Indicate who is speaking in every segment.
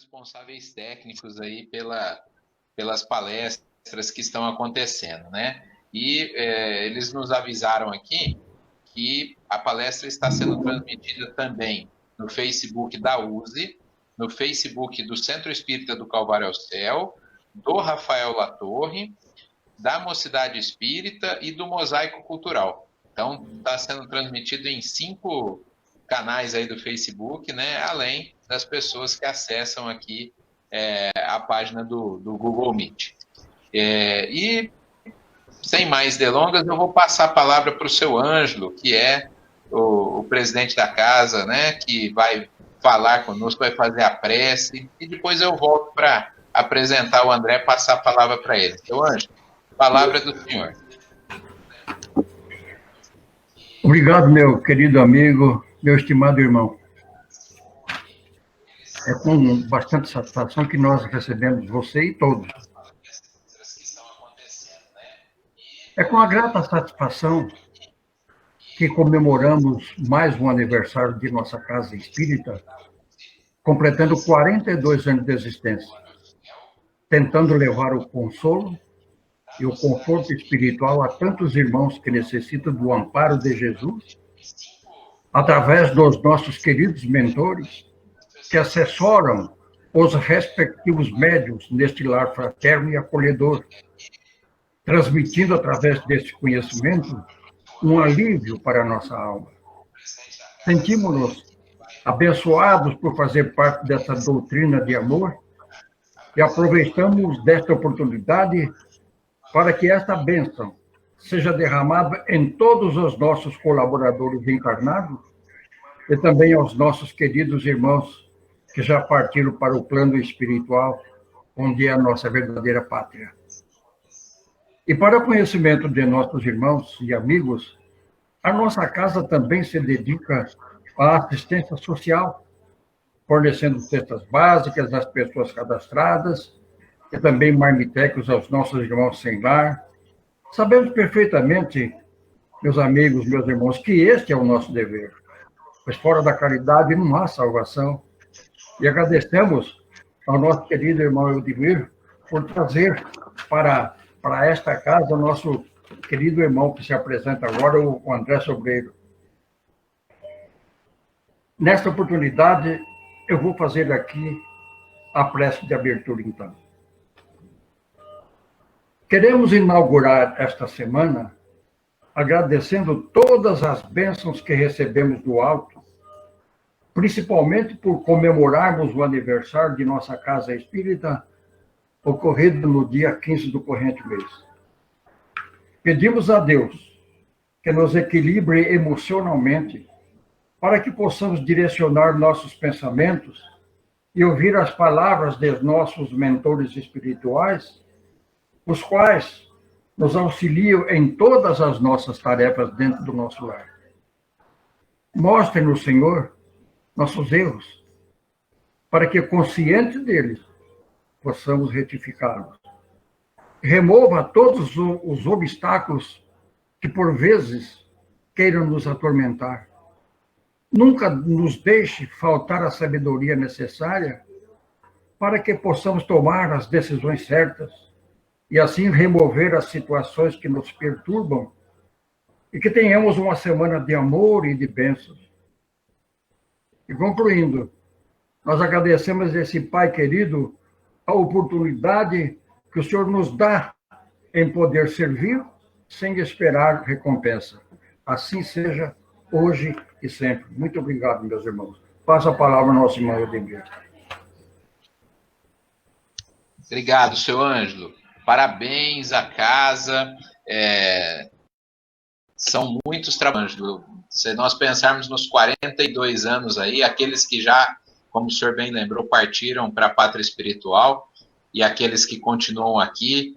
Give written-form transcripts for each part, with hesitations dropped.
Speaker 1: responsáveis técnicos aí pelas palestras que estão acontecendo, né? E eles nos avisaram aqui que a palestra está sendo transmitida também no Facebook da USE, no Facebook do Centro Espírita do Calvário ao Céu, do Rafael Latorre, da Mocidade Espírita e do Mosaico Cultural. Então, está sendo transmitido em 5 canais aí do Facebook, né? Além das pessoas que acessam aqui a página do Google Meet. E, sem mais delongas, eu vou passar a palavra para o seu Ângelo, que é o presidente da casa, né? Que vai falar conosco, vai fazer a prece, e depois eu volto para apresentar o André, passar a palavra para ele. Seu Ângelo, palavra do senhor.
Speaker 2: Obrigado, meu querido amigo, meu estimado irmão. É com bastante satisfação que nós recebemos você e todos. É com a grata satisfação que comemoramos mais um aniversário de nossa Casa Espírita, completando 42 anos de existência, tentando levar o consolo e o conforto espiritual a tantos irmãos que necessitam do amparo de Jesus, através dos nossos queridos mentores, que assessoram os respectivos médiuns neste lar fraterno e acolhedor, transmitindo através desse conhecimento um alívio para a nossa alma. Sentimos-nos abençoados por fazer parte dessa doutrina de amor e aproveitamos desta oportunidade para que esta bênção seja derramada em todos os nossos colaboradores encarnados e também aos nossos queridos irmãos que já partiram para o plano espiritual, onde é a nossa verdadeira pátria. E para o conhecimento de nossos irmãos e amigos, a nossa casa também se dedica à assistência social, fornecendo cestas básicas às pessoas cadastradas e também marmitecos aos nossos irmãos sem lar. Sabemos perfeitamente, meus amigos, meus irmãos, que este é o nosso dever, pois fora da caridade não há salvação. E agradecemos ao nosso querido irmão Eudimir por trazer para esta casa o nosso querido irmão que se apresenta agora, o André Sobreiro. Nesta oportunidade, eu vou fazer aqui a prece de abertura, então. Queremos inaugurar esta semana agradecendo todas as bênçãos que recebemos do alto, principalmente por comemorarmos o aniversário de nossa Casa Espírita, ocorrido no dia 15 do corrente mês. Pedimos a Deus que nos equilibre emocionalmente para que possamos direcionar nossos pensamentos e ouvir as palavras de nossos mentores espirituais, os quais nos auxiliam em todas as nossas tarefas dentro do nosso lar. Mostre-nos, Senhor, nossos erros, para que, consciente deles, possamos retificá-los. Remova todos os obstáculos que, por vezes, queiram nos atormentar. Nunca nos deixe faltar a sabedoria necessária para que possamos tomar as decisões certas e, assim, remover as situações que nos perturbam e que tenhamos uma semana de amor e de bênçãos. E, concluindo, nós agradecemos a esse Pai querido a oportunidade que o Senhor nos dá em poder servir sem esperar recompensa. Assim seja hoje e sempre. Muito obrigado, meus irmãos. Passo a palavra ao nosso irmão Eudemir.
Speaker 1: Obrigado, seu Ângelo. Parabéns à casa. São muitos trabalhos. Se nós pensarmos nos 42 anos aí, aqueles que já, como o senhor bem lembrou, partiram para a pátria espiritual e aqueles que continuam aqui,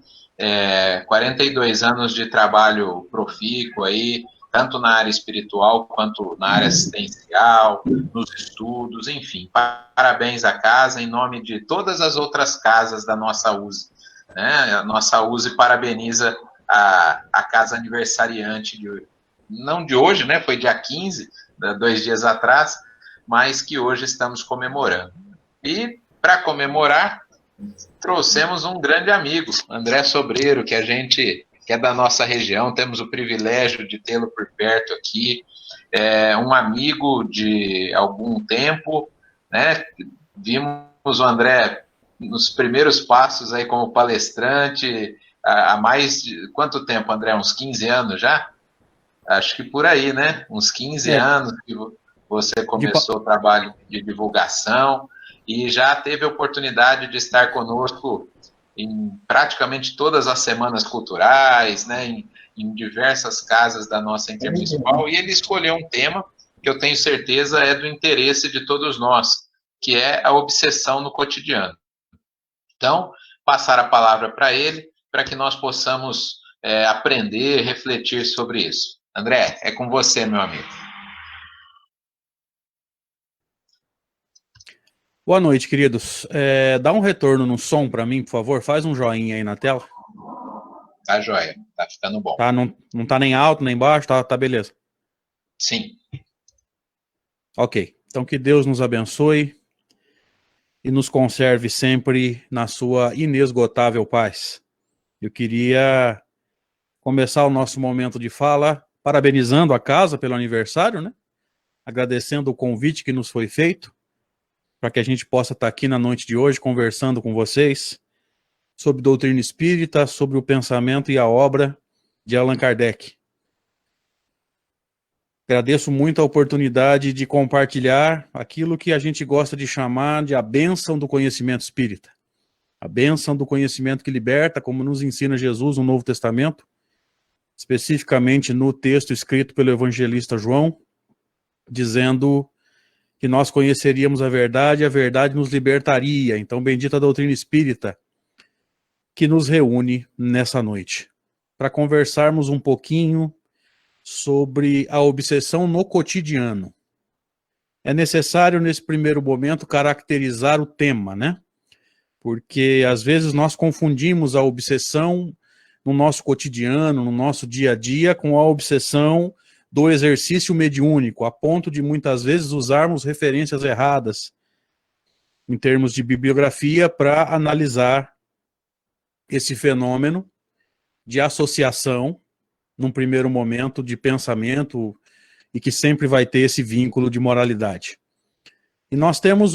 Speaker 1: 42 anos de trabalho profícuo aí, tanto na área espiritual quanto na área assistencial, nos estudos, enfim. Parabéns à casa, em nome de todas as outras casas da nossa USE. Né? A nossa USE parabeniza a casa aniversariante, não de hoje, né? Foi dia 15, 2 dias atrás, mas que hoje estamos comemorando. E para comemorar, trouxemos um grande amigo, André Sobreiro, que é da nossa região, temos o privilégio de tê-lo por perto aqui, um amigo de algum tempo, né? Vimos o André nos primeiros passos aí como palestrante, há mais de quanto tempo, André? Uns 15 anos já? Acho que por aí, né? Uns 15 anos que você começou o trabalho de divulgação e já teve a oportunidade de estar conosco em praticamente todas as semanas culturais, né? Em diversas casas da nossa intermunicipal, e ele escolheu um tema que eu tenho certeza é do interesse de todos nós, que é a obsessão no cotidiano. Então, passar a palavra para ele, para que nós possamos aprender, refletir sobre isso. André, é com você, meu amigo.
Speaker 3: Boa noite, queridos. Dá um retorno no som para mim, por favor. Faz um joinha aí na tela.
Speaker 1: Tá joia, tá ficando bom.
Speaker 3: Tá, não tá nem alto, nem baixo, tá beleza.
Speaker 1: Sim.
Speaker 3: Ok, então que Deus nos abençoe e nos conserve sempre na sua inesgotável paz. Eu queria começar o nosso momento de fala parabenizando a casa pelo aniversário, né? Agradecendo o convite que nos foi feito para que a gente possa estar aqui na noite de hoje conversando com vocês sobre doutrina espírita, sobre o pensamento e a obra de Allan Kardec. Agradeço muito a oportunidade de compartilhar aquilo que a gente gosta de chamar de a bênção do conhecimento espírita. A bênção do conhecimento que liberta, como nos ensina Jesus no Novo Testamento, especificamente no texto escrito pelo evangelista João, dizendo que nós conheceríamos a verdade nos libertaria. Então, bendita a doutrina espírita que nos reúne nessa noite, para conversarmos um pouquinho sobre a obsessão no cotidiano. É necessário, nesse primeiro momento, caracterizar o tema, né? Porque, às vezes, nós confundimos a obsessão no nosso cotidiano, no nosso dia a dia, com a obsessão do exercício mediúnico, a ponto de, muitas vezes, usarmos referências erradas em termos de bibliografia para analisar esse fenômeno de associação num primeiro momento de pensamento e que sempre vai ter esse vínculo de moralidade. E nós temos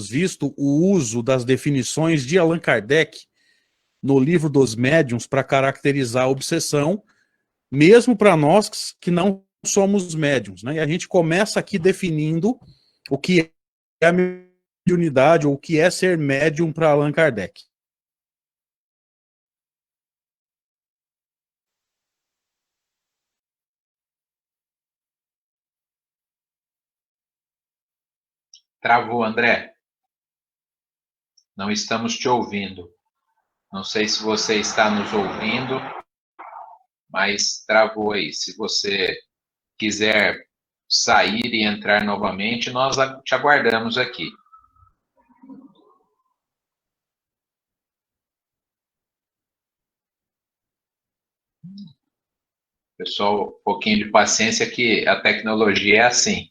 Speaker 3: visto o uso das definições de Allan Kardec no livro dos médiuns para caracterizar a obsessão, mesmo para nós que não somos médiuns, né? E a gente começa aqui definindo o que é a mediunidade ou o que é ser médium para Allan Kardec.
Speaker 1: Travou, André. Não estamos te ouvindo. Não sei se você está nos ouvindo, mas travou aí. Se você quiser sair e entrar novamente, nós te aguardamos aqui. Pessoal, um pouquinho de paciência que a tecnologia é assim.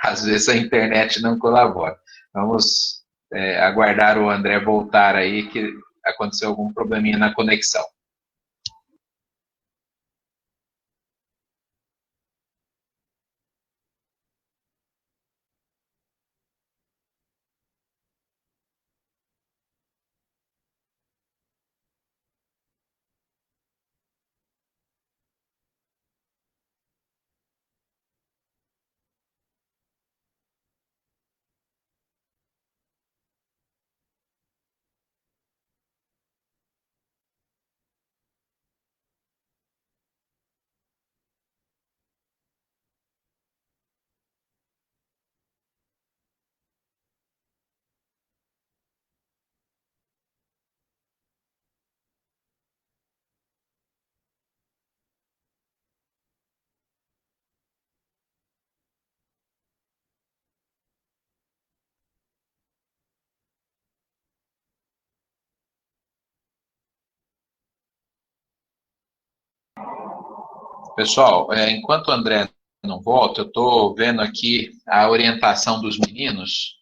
Speaker 1: Às vezes a internet não colabora. Vamos aguardar o André voltar aí, que aconteceu algum probleminha na conexão. Pessoal, enquanto o André não volta, eu estou vendo aqui a orientação dos meninos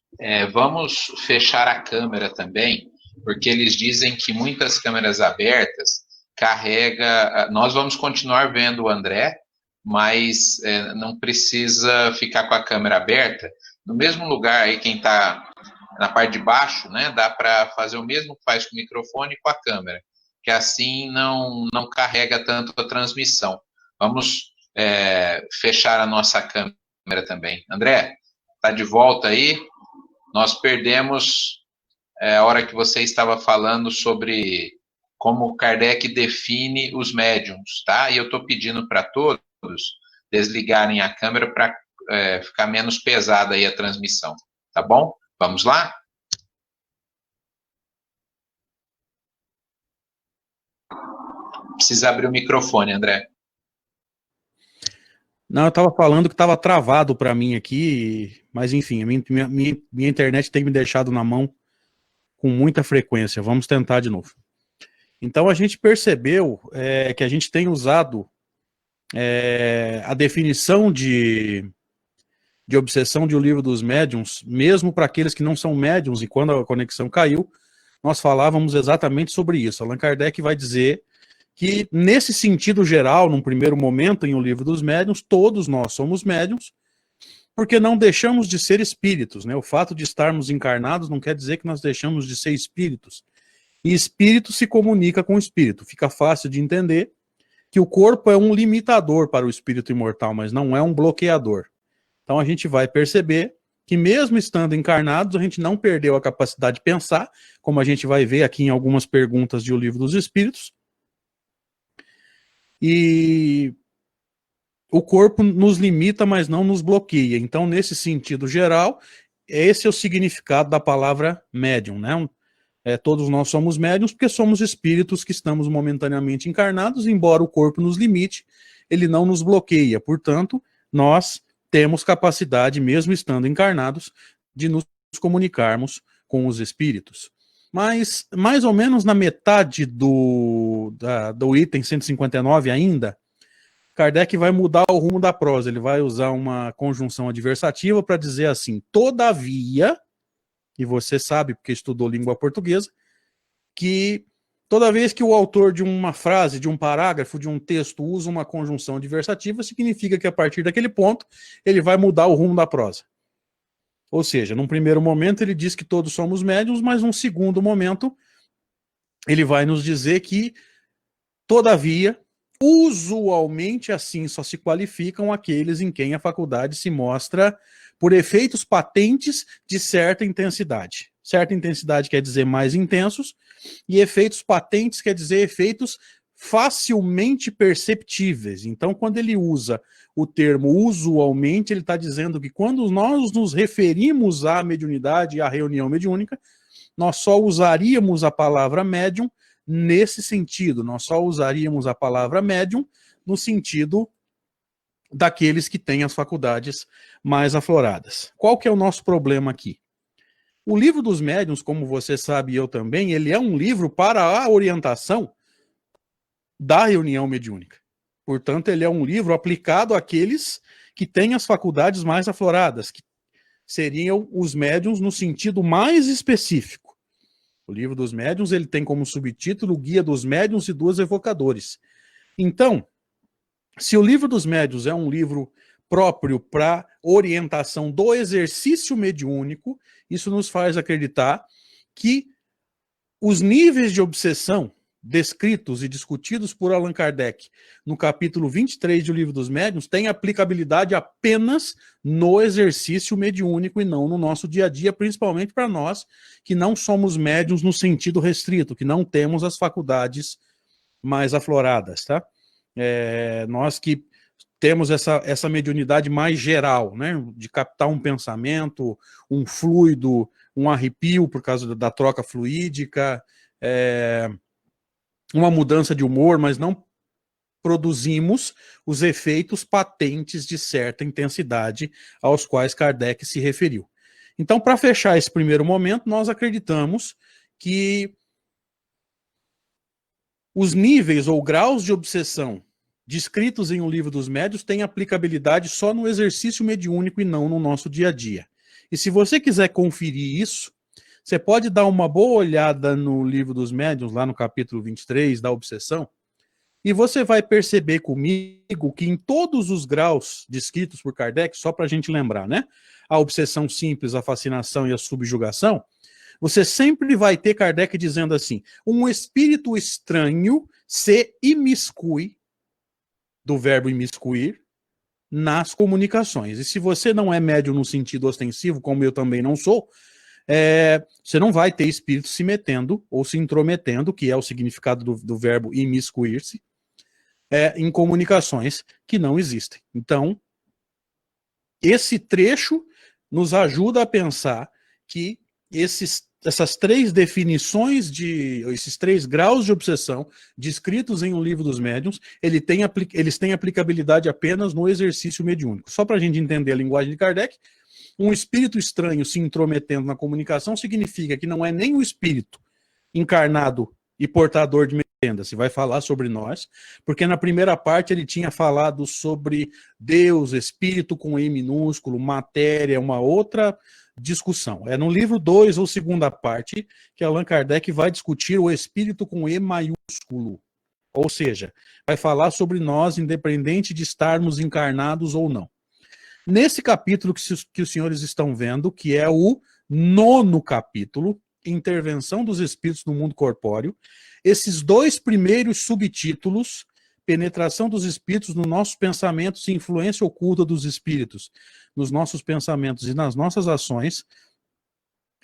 Speaker 1: Vamos fechar a câmera também, porque eles dizem que muitas câmeras abertas carrega. Nós vamos continuar vendo o André, mas não precisa ficar com a câmera aberta. No mesmo lugar aí, quem está na parte de baixo, né, dá para fazer o mesmo que faz com o microfone e com a câmera, que assim não carrega tanto a transmissão. Vamos fechar a nossa câmera também. André, está de volta aí? Nós perdemos a hora que você estava falando sobre como Kardec define os médiums, tá? E eu estou pedindo para todos desligarem a câmera para ficar menos pesada aí a transmissão, tá bom? Vamos lá? Precisa abrir o microfone, André.
Speaker 3: Não, eu estava falando que estava travado para mim aqui, mas enfim, minha internet tem me deixado na mão com muita frequência. Vamos tentar de novo. Então a gente percebeu que a gente tem usado a definição de obsessão de O Livro dos Médiuns, mesmo para aqueles que não são médiuns, e quando a conexão caiu, nós falávamos exatamente sobre isso. Allan Kardec vai dizer que, nesse sentido geral, num primeiro momento, em O Livro dos Médiuns, todos nós somos médiuns, porque não deixamos de ser espíritos, né? O fato de estarmos encarnados não quer dizer que nós deixamos de ser espíritos. E espírito se comunica com espírito. Fica fácil de entender que o corpo é um limitador para o espírito imortal, mas não é um bloqueador. Então a gente vai perceber que mesmo estando encarnados, a gente não perdeu a capacidade de pensar, como a gente vai ver aqui em algumas perguntas de O Livro dos Espíritos. E o corpo nos limita, mas não nos bloqueia. Então, nesse sentido geral, esse é o significado da palavra médium, né? Todos nós somos médiums porque somos espíritos que estamos momentaneamente encarnados, embora o corpo nos limite, ele não nos bloqueia. Portanto, nós temos capacidade, mesmo estando encarnados, de nos comunicarmos com os espíritos. Mas, mais ou menos na metade do item 159 ainda, Kardec vai mudar o rumo da prosa. Ele vai usar uma conjunção adversativa para dizer assim: todavia, e você sabe, porque estudou língua portuguesa, que toda vez que o autor de uma frase, de um parágrafo, de um texto usa uma conjunção adversativa, significa que a partir daquele ponto ele vai mudar o rumo da prosa. Ou seja, num primeiro momento ele diz que todos somos médiuns, mas num segundo momento ele vai nos dizer que, todavia, usualmente assim só se qualificam aqueles em quem a faculdade se mostra por efeitos patentes de certa intensidade. Certa intensidade quer dizer mais intensos, e efeitos patentes quer dizer efeitos facilmente perceptíveis. Então, quando ele usa o termo usualmente, ele está dizendo que quando nós nos referimos à mediunidade e à reunião mediúnica, nós só usaríamos a palavra médium nesse sentido. Nós só usaríamos a palavra médium no sentido daqueles que têm as faculdades mais afloradas. Qual que é o nosso problema aqui? O Livro dos Médiuns, como você sabe e eu também, ele é um livro para a orientação da reunião mediúnica. Portanto, ele é um livro aplicado àqueles que têm as faculdades mais afloradas, que seriam os médiuns no sentido mais específico. O Livro dos Médiuns, ele tem como subtítulo Guia dos Médiuns e dos Evocadores. Então, se o Livro dos Médiuns é um livro próprio para orientação do exercício mediúnico, isso nos faz acreditar que os níveis de obsessão descritos e discutidos por Allan Kardec no capítulo 23 do Livro dos Médiuns têm aplicabilidade apenas no exercício mediúnico e não no nosso dia a dia, principalmente para nós que não somos médiuns no sentido restrito, que não temos as faculdades mais afloradas, tá? Nós que temos essa mediunidade mais geral, né, de captar um pensamento, um fluido, um arrepio por causa da troca fluídica, uma mudança de humor, mas não produzimos os efeitos patentes de certa intensidade aos quais Kardec se referiu. Então, para fechar esse primeiro momento, nós acreditamos que os níveis ou graus de obsessão descritos em O Livro dos Médiuns têm aplicabilidade só no exercício mediúnico e não no nosso dia a dia. E se você quiser conferir isso, você pode dar uma boa olhada no Livro dos Médiuns, lá no capítulo 23, da obsessão, e você vai perceber comigo que em todos os graus descritos por Kardec, só para a gente lembrar, né? A obsessão simples, a fascinação e a subjugação, você sempre vai ter Kardec dizendo assim, um espírito estranho se imiscui, do verbo imiscuir, nas comunicações. E se você não é médium no sentido ostensivo, como eu também não sou, você não vai ter espírito se metendo ou se intrometendo, que é o significado do verbo imiscuir-se, em comunicações que não existem. Então, esse trecho nos ajuda a pensar que essas três definições, esses 3 graus de obsessão descritos em Um Livro dos Médiuns, eles têm aplicabilidade apenas no exercício mediúnico. Só para a gente entender a linguagem de Kardec, um espírito estranho se intrometendo na comunicação significa que não é nem o espírito encarnado e portador de metenda, se vai falar sobre nós, porque na primeira parte ele tinha falado sobre Deus, espírito com E minúsculo, matéria, uma outra discussão. É no livro 2 ou segunda parte que Allan Kardec vai discutir o espírito com E maiúsculo, ou seja, vai falar sobre nós independente de estarmos encarnados ou não. Nesse capítulo que os senhores estão vendo, que é o 9º capítulo, Intervenção dos Espíritos no Mundo Corpóreo, esses 2 primeiros subtítulos, Penetração dos Espíritos nos nossos pensamentos e influência oculta dos espíritos nos nossos pensamentos e nas nossas ações,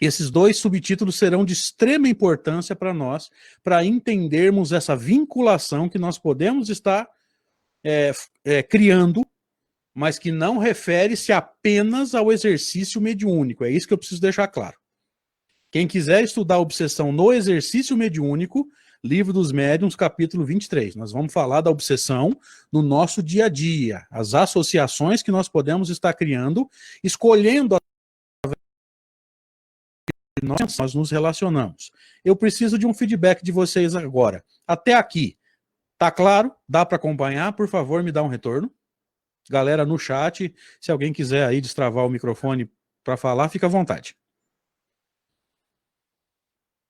Speaker 3: esses 2 subtítulos serão de extrema importância para nós, para entendermos essa vinculação que nós podemos estar criando, mas que não refere-se apenas ao exercício mediúnico. É isso que eu preciso deixar claro. Quem quiser estudar a obsessão no exercício mediúnico, Livro dos Médiuns, capítulo 23. Nós vamos falar da obsessão no nosso dia a dia, as associações que nós podemos estar criando, escolhendo nós nos relacionamos. Eu preciso de um feedback de vocês agora. Até aqui, tá claro? Dá para acompanhar? Por favor, me dá um retorno. Galera no chat, se alguém quiser aí destravar o microfone para falar, fica à vontade.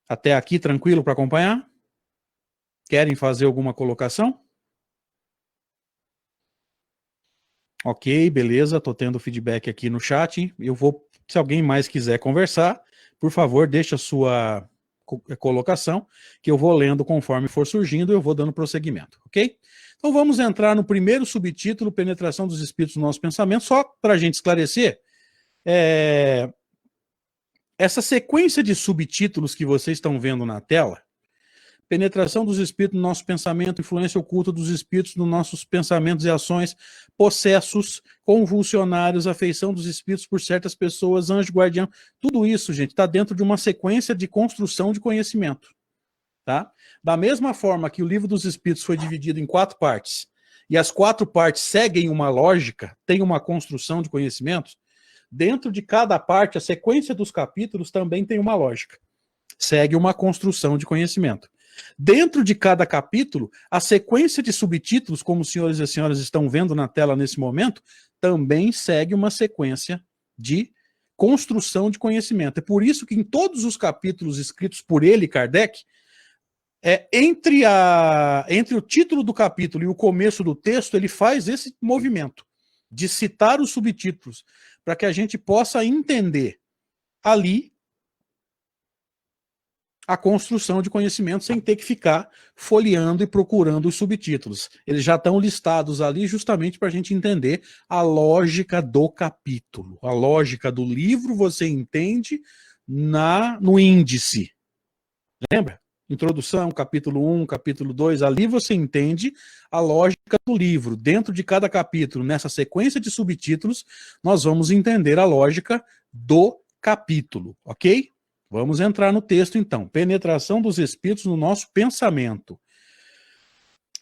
Speaker 3: Até aqui, tranquilo para acompanhar? Querem fazer alguma colocação? Ok, beleza, estou tendo feedback aqui no chat. Eu vou, se alguém mais quiser conversar, por favor, deixa a sua colocação, que eu vou lendo conforme for surgindo e eu vou dando prosseguimento, ok? Então vamos entrar no primeiro subtítulo, Penetração dos Espíritos no Nosso Pensamento, só para a gente esclarecer, essa sequência de subtítulos que vocês estão vendo na tela, Penetração dos Espíritos no Nosso Pensamento, Influência Oculta dos Espíritos nos Nossos Pensamentos e Ações, Possessos, Convulsionários, Afeição dos Espíritos por certas pessoas, Anjo Guardião, tudo isso, gente, está dentro de uma sequência de construção de conhecimento. Tá? Da mesma forma que o Livro dos Espíritos foi dividido em 4 partes, e as 4 partes seguem uma lógica, tem uma construção de conhecimentos, dentro de cada parte, a sequência dos capítulos também tem uma lógica, segue uma construção de conhecimento. Dentro de cada capítulo, a sequência de subtítulos, como os senhores e as senhoras estão vendo na tela nesse momento, também segue uma sequência de construção de conhecimento. É por isso que em todos os capítulos escritos por ele, Kardec, entre o título do capítulo e o começo do texto, ele faz esse movimento de citar os subtítulos, para que a gente possa entender ali a construção de conhecimento sem ter que ficar folheando e procurando os subtítulos. Eles já estão listados ali justamente para a gente entender a lógica do capítulo. A lógica do livro você entende no índice. Lembra? Introdução, capítulo 1, capítulo 2, ali você entende a lógica do livro. Dentro de cada capítulo, nessa sequência de subtítulos, nós vamos entender a lógica do capítulo, ok? Vamos entrar no texto, então. Penetração dos Espíritos no nosso pensamento.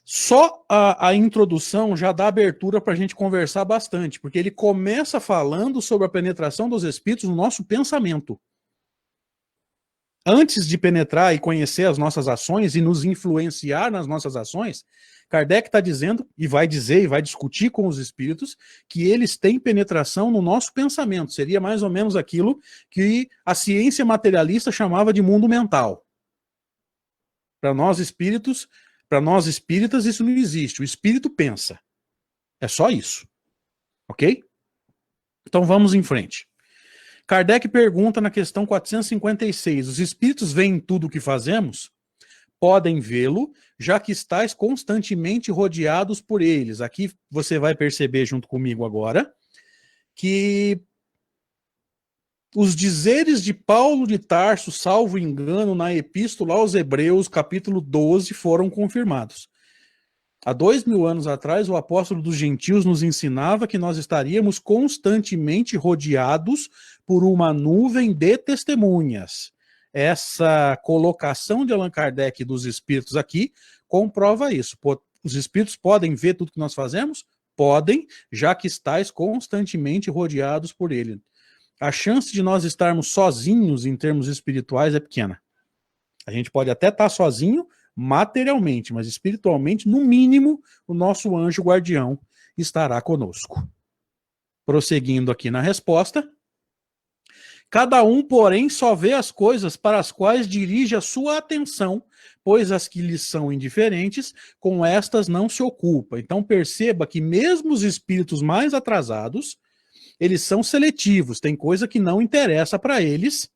Speaker 3: Só a introdução já dá abertura para a gente conversar bastante, porque ele começa falando sobre a penetração dos Espíritos no nosso pensamento. Antes de penetrar e conhecer as nossas ações e nos influenciar nas nossas ações, Kardec está dizendo, e vai dizer, e vai discutir com os espíritos, que eles têm penetração no nosso pensamento. Seria mais ou menos aquilo que a ciência materialista chamava de mundo mental. Para nós espíritas, isso não existe. O espírito pensa. É só isso. Ok? Então vamos em frente. Kardec pergunta na questão 456, os espíritos veem tudo o que fazemos? Podem vê-lo, já que estáis constantemente rodeados por eles. Aqui você vai perceber junto comigo agora que os dizeres de Paulo de Tarso, salvo engano, na Epístola aos Hebreus, capítulo 12, foram confirmados. Há 2000 anos atrás, o apóstolo dos gentios nos ensinava que nós estaríamos constantemente rodeados por uma nuvem de testemunhas. Essa colocação de Allan Kardec dos espíritos aqui comprova isso. Os espíritos podem ver tudo que nós fazemos? Podem, já que estáis constantemente rodeados por ele. A chance de nós estarmos sozinhos em termos espirituais é pequena. A gente pode até estar sozinho materialmente, mas espiritualmente, no mínimo, o nosso anjo guardião estará conosco. Prosseguindo aqui na resposta. Cada um, porém, só vê as coisas para as quais dirige a sua atenção, pois as que lhes são indiferentes, com estas não se ocupa. Então perceba que mesmo os espíritos mais atrasados, eles são seletivos, tem coisa que não interessa para eles.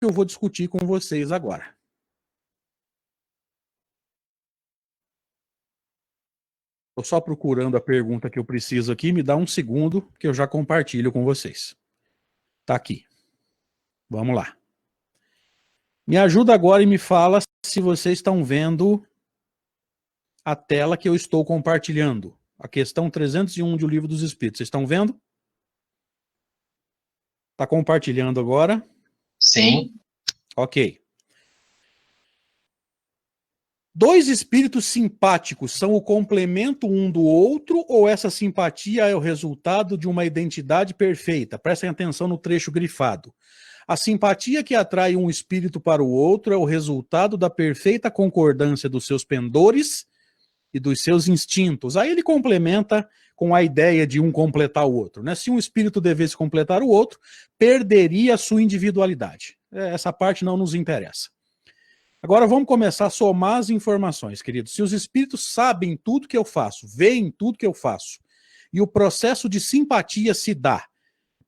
Speaker 3: Eu vou discutir com vocês agora. Estou só procurando a pergunta que eu preciso aqui, me dá um segundo que eu já compartilho com vocês. Tá aqui. Vamos lá. Me ajuda agora e me fala se vocês estão vendo a tela que eu estou compartilhando. A questão 301 de O Livro dos Espíritos. Vocês estão vendo? Está compartilhando agora?
Speaker 1: Sim.
Speaker 3: Ok. Dois espíritos simpáticos são o complemento um do outro ou essa simpatia é o resultado de uma identidade perfeita? Prestem atenção no trecho grifado. A simpatia que atrai um espírito para o outro é o resultado da perfeita concordância dos seus pendores e dos seus instintos. Aí ele complementa com a ideia de um completar o outro, né? Se um espírito devesse completar o outro, perderia a sua individualidade. Essa parte não nos interessa. Agora vamos começar a somar as informações, queridos. Se os espíritos sabem tudo que eu faço, veem tudo que eu faço, e o processo de simpatia se dá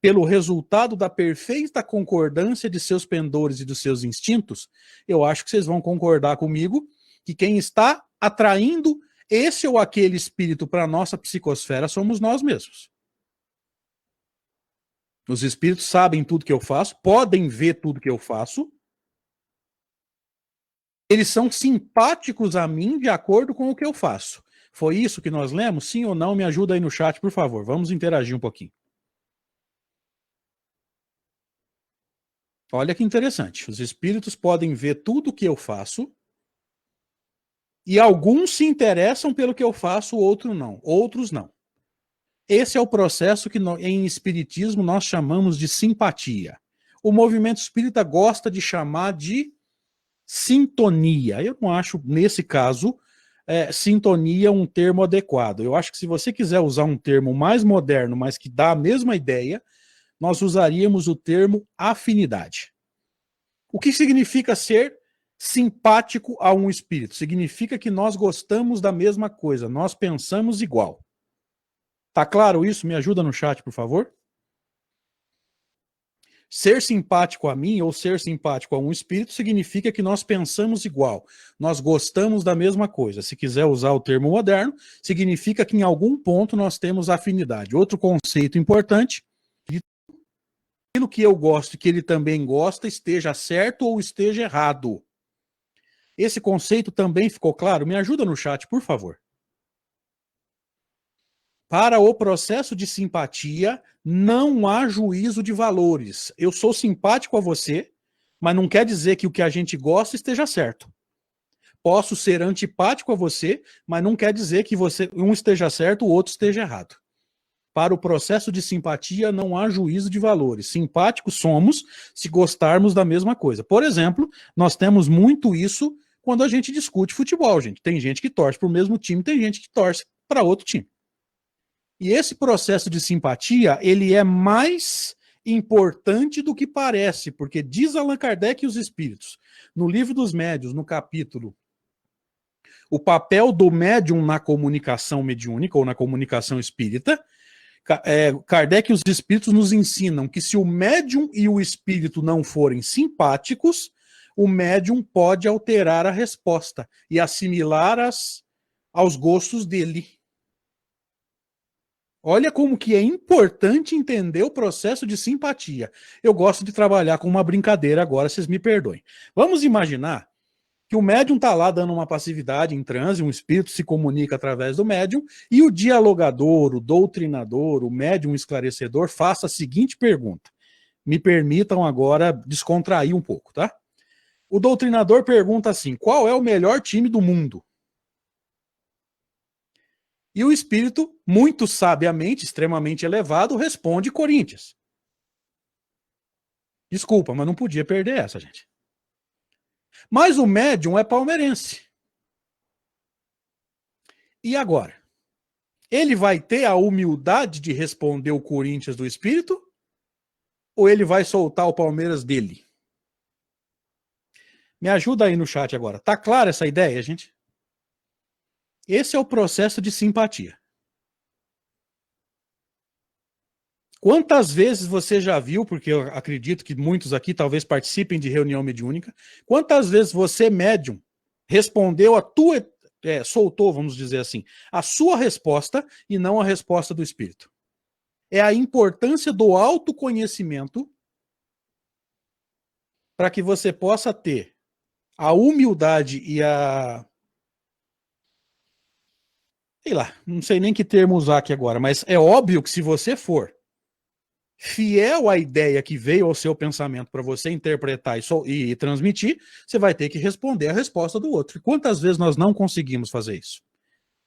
Speaker 3: pelo resultado da perfeita concordância de seus pendores e dos seus instintos, eu acho que vocês vão concordar comigo que quem está atraindo esse ou aquele espírito para a nossa psicosfera somos nós mesmos. Os espíritos sabem tudo que eu faço, podem ver tudo que eu faço, eles são simpáticos a mim de acordo com o que eu faço. Foi isso que nós lemos? Sim ou não? Me ajuda aí no chat, por favor. Vamos interagir um pouquinho. Olha que interessante. Os espíritos podem ver tudo o que eu faço e alguns se interessam pelo que eu faço, outros não. Esse é o processo que em espiritismo nós chamamos de simpatia. O movimento espírita gosta de chamar de sintonia. Eu não acho, nesse caso, sintonia um termo adequado. Eu acho que se você quiser usar um termo mais moderno, mas que dá a mesma ideia, nós usaríamos o termo afinidade. O que significa ser simpático a um espírito? Significa que nós gostamos da mesma coisa, nós pensamos igual. Tá claro isso? Me ajuda no chat, por favor. Ser simpático a mim ou ser simpático a um espírito significa que nós pensamos igual, nós gostamos da mesma coisa. Se quiser usar o termo moderno, significa que em algum ponto nós temos afinidade. Outro conceito importante, aquilo que eu gosto e que ele também gosta esteja certo ou esteja errado. Esse conceito também ficou claro? Me ajuda no chat, por favor. Para o processo de simpatia, não há juízo de valores. Eu sou simpático a você, mas não quer dizer que o que a gente gosta esteja certo. Posso ser antipático a você, mas não quer dizer que um esteja certo, o outro esteja errado. Para o processo de simpatia não há juízo de valores. Simpáticos somos se gostarmos da mesma coisa. Por exemplo, nós temos muito isso quando a gente discute futebol, gente. Tem gente que torce para o mesmo time, tem gente que torce para outro time. E esse processo de simpatia, ele é mais importante do que parece, porque diz Allan Kardec e os Espíritos, no Livro dos Médiuns, no capítulo O papel do médium na comunicação mediúnica ou na comunicação espírita, Kardec e os Espíritos nos ensinam que se o médium e o espírito não forem simpáticos, o médium pode alterar a resposta e assimilar aos gostos dele. Olha como que é importante entender o processo de simpatia. Eu gosto de trabalhar com uma brincadeira agora, vocês me perdoem. Vamos imaginar que o médium está lá dando uma passividade em transe, um espírito se comunica através do médium, e o dialogador, o doutrinador, o médium esclarecedor faça a seguinte pergunta. Me permitam agora descontrair um pouco, tá? O doutrinador pergunta assim, qual é o melhor time do mundo? E o espírito, muito sabiamente, extremamente elevado, responde Corinthians. Desculpa, mas não podia perder essa, gente. Mas o médium é palmeirense. E agora? Ele vai ter a humildade de responder o Corinthians do espírito? Ou ele vai soltar o Palmeiras dele? Me ajuda aí no chat agora. Tá clara essa ideia, gente? Esse é o processo de simpatia. Quantas vezes você já viu, porque eu acredito que muitos aqui talvez participem de reunião mediúnica, quantas vezes você, médium, respondeu soltou, vamos dizer assim, a sua resposta e não a resposta do espírito? É a importância do autoconhecimento para que você possa ter a humildade e sei lá, não sei nem que termo usar aqui agora, mas é óbvio que se você for fiel à ideia que veio ao seu pensamento para você interpretar e transmitir, você vai ter que responder a resposta do outro. E quantas vezes nós não conseguimos fazer isso?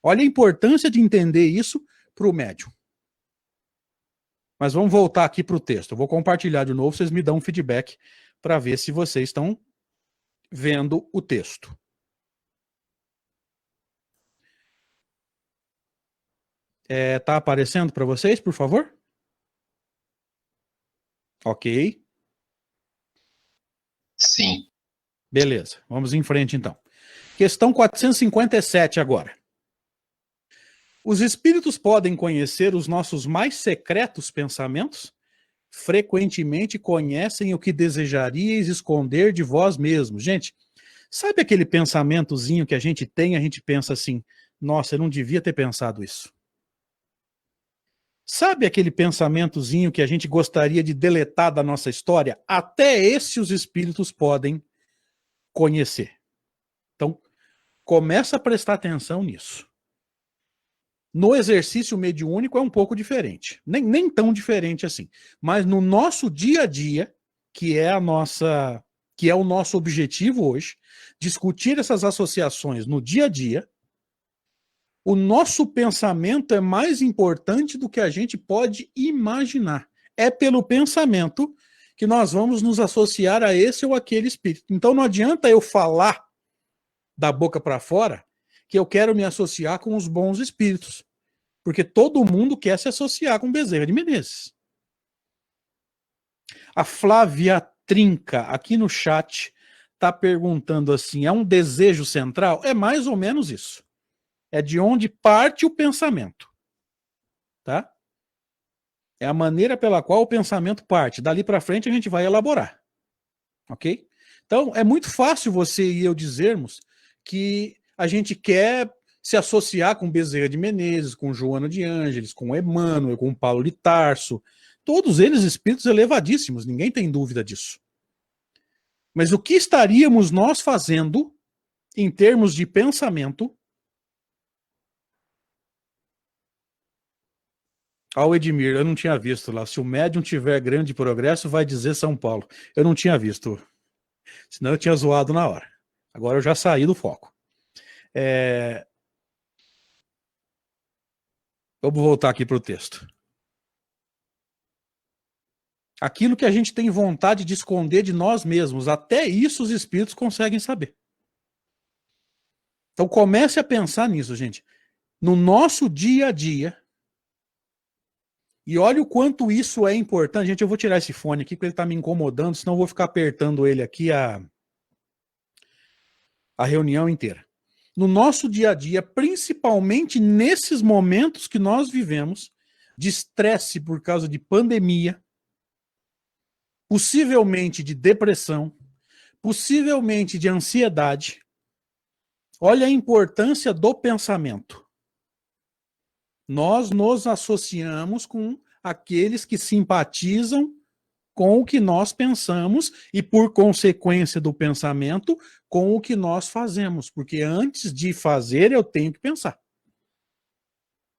Speaker 3: Olha a importância de entender isso para o médium. Mas vamos voltar aqui para o texto. Eu vou compartilhar de novo, vocês me dão um feedback para ver se vocês estão vendo o texto. Tá aparecendo para vocês, por favor? Ok.
Speaker 1: Sim.
Speaker 3: Beleza, vamos em frente então. Questão 457 agora. Os espíritos podem conhecer os nossos mais secretos pensamentos? Frequentemente conhecem o que desejaríeis esconder de vós mesmos. Gente, sabe aquele pensamentozinho que a gente tem, a gente pensa assim, nossa, eu não devia ter pensado isso. Sabe aquele pensamentozinho que a gente gostaria de deletar da nossa história? Até esse os espíritos podem conhecer. Então, começa a prestar atenção nisso. No exercício mediúnico é um pouco diferente. Nem tão diferente assim. Mas no nosso dia a dia, que é o nosso objetivo hoje, discutir essas associações no dia a dia, o nosso pensamento é mais importante do que a gente pode imaginar. É pelo pensamento que nós vamos nos associar a esse ou aquele espírito. Então não adianta eu falar da boca para fora que eu quero me associar com os bons espíritos. Porque todo mundo quer se associar com Bezerra de Menezes. A Flávia Trinca, aqui no chat, está perguntando assim, é um desejo central? É mais ou menos isso. É de onde parte o pensamento. Tá? É a maneira pela qual o pensamento parte. Dali para frente a gente vai elaborar. Ok? Então, é muito fácil você e eu dizermos que a gente quer se associar com Bezerra de Menezes, com Joana de Ângeles, com Emmanuel, com Paulo de Tarso. Todos eles espíritos elevadíssimos, ninguém tem dúvida disso. Mas o que estaríamos nós fazendo em termos de pensamento ao Edmir? Eu não tinha visto lá. Se o médium tiver grande progresso, vai dizer São Paulo. Eu não tinha visto. Senão eu tinha zoado na hora. Agora eu já saí do foco. Vamos voltar aqui para o texto. Aquilo que a gente tem vontade de esconder de nós mesmos, até isso os espíritos conseguem saber. Então comece a pensar nisso, gente. No nosso dia a dia, e olha o quanto isso é importante. Gente, eu vou tirar esse fone aqui porque ele está me incomodando, senão eu vou ficar apertando ele aqui a reunião inteira. No nosso dia a dia, principalmente nesses momentos que nós vivemos, de estresse por causa de pandemia, possivelmente de depressão, possivelmente de ansiedade, olha a importância do pensamento. Nós nos associamos com aqueles que simpatizam com o que nós pensamos e, por consequência do pensamento, com o que nós fazemos. Porque antes de fazer, eu tenho que pensar.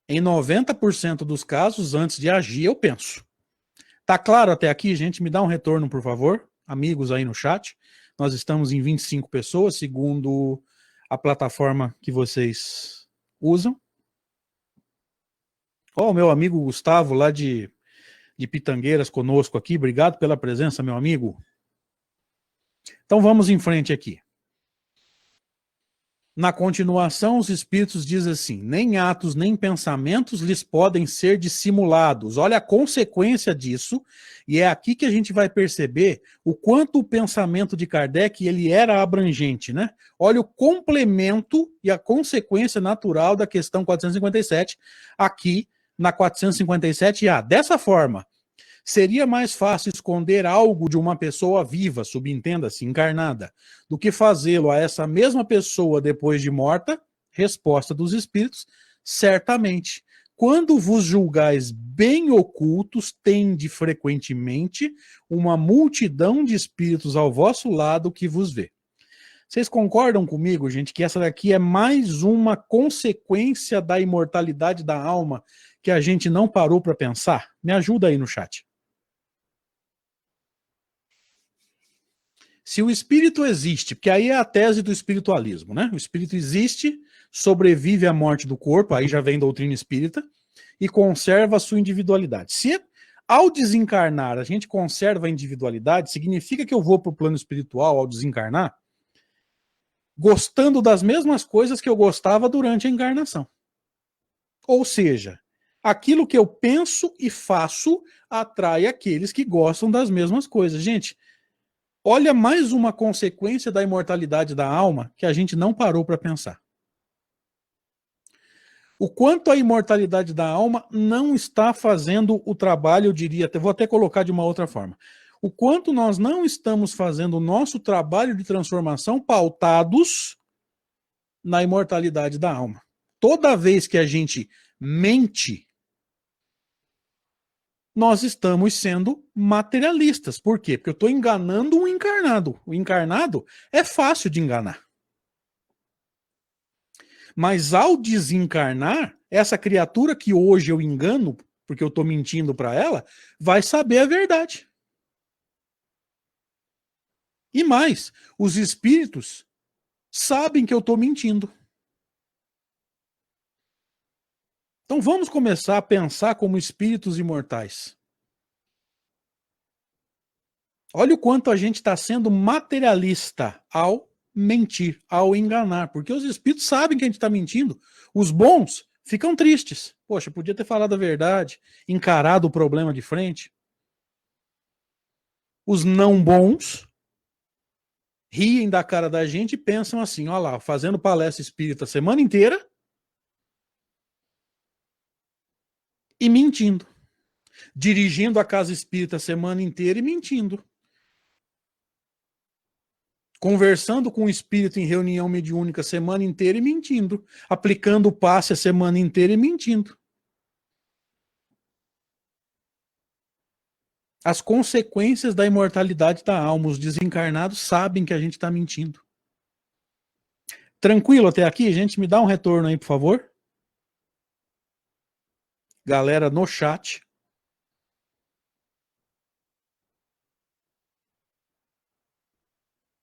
Speaker 3: Em 90% dos casos, antes de agir, eu penso. Tá claro até aqui, gente? Me dá um retorno, por favor. Amigos aí no chat. Nós estamos em 25 pessoas, segundo a plataforma que vocês usam. Ó, o meu amigo Gustavo, lá de Pitangueiras, conosco aqui. Obrigado pela presença, meu amigo. Então vamos em frente aqui. Na continuação, os espíritos dizem assim: nem atos nem pensamentos lhes podem ser dissimulados. Olha a consequência disso, e é aqui que a gente vai perceber o quanto o pensamento de Kardec ele era abrangente, né? Olha o complemento e a consequência natural da questão 457, aqui na 457A. Dessa forma, seria mais fácil esconder algo de uma pessoa viva, subentenda-se, encarnada, do que fazê-lo a essa mesma pessoa depois de morta? Resposta dos espíritos: certamente. Quando vos julgais bem ocultos, tende frequentemente uma multidão de espíritos ao vosso lado que vos vê. Vocês concordam comigo, gente, que essa daqui é mais uma consequência da imortalidade da alma que a gente não parou para pensar? Me ajuda aí no chat. Se o espírito existe, porque aí é a tese do espiritualismo, né? O espírito existe, sobrevive à morte do corpo, aí já vem doutrina espírita, e conserva a sua individualidade. Se ao desencarnar a gente conserva a individualidade, significa que eu vou para o plano espiritual ao desencarnar, gostando das mesmas coisas que eu gostava durante a encarnação. Ou seja, aquilo que eu penso e faço atrai aqueles que gostam das mesmas coisas. Gente, olha mais uma consequência da imortalidade da alma que a gente não parou para pensar. O quanto a imortalidade da alma não está fazendo o trabalho, eu diria, vou até colocar de uma outra forma. O quanto nós não estamos fazendo o nosso trabalho de transformação pautados na imortalidade da alma. Toda vez que a gente mente, nós estamos sendo materialistas. Por quê? Porque eu estou enganando um encarnado. O encarnado é fácil de enganar. Mas ao desencarnar, essa criatura que hoje eu engano, porque eu estou mentindo para ela, vai saber a verdade. E mais, os espíritos sabem que eu estou mentindo. Então vamos começar a pensar como espíritos imortais. Olha o quanto a gente está sendo materialista ao mentir, ao enganar, porque os espíritos sabem que a gente está mentindo. Os bons ficam tristes. Poxa, podia ter falado a verdade, encarado o problema de frente. Os não bons riem da cara da gente e pensam assim, olha lá, fazendo palestra espírita a semana inteira e mentindo. Dirigindo a casa espírita a semana inteira e mentindo. Conversando com o espírito em reunião mediúnica a semana inteira e mentindo. Aplicando o passe a semana inteira e mentindo. As consequências da imortalidade da alma. Os desencarnados sabem que a gente está mentindo. Tranquilo até aqui? Gente, me dá um retorno aí, por favor. Galera no chat.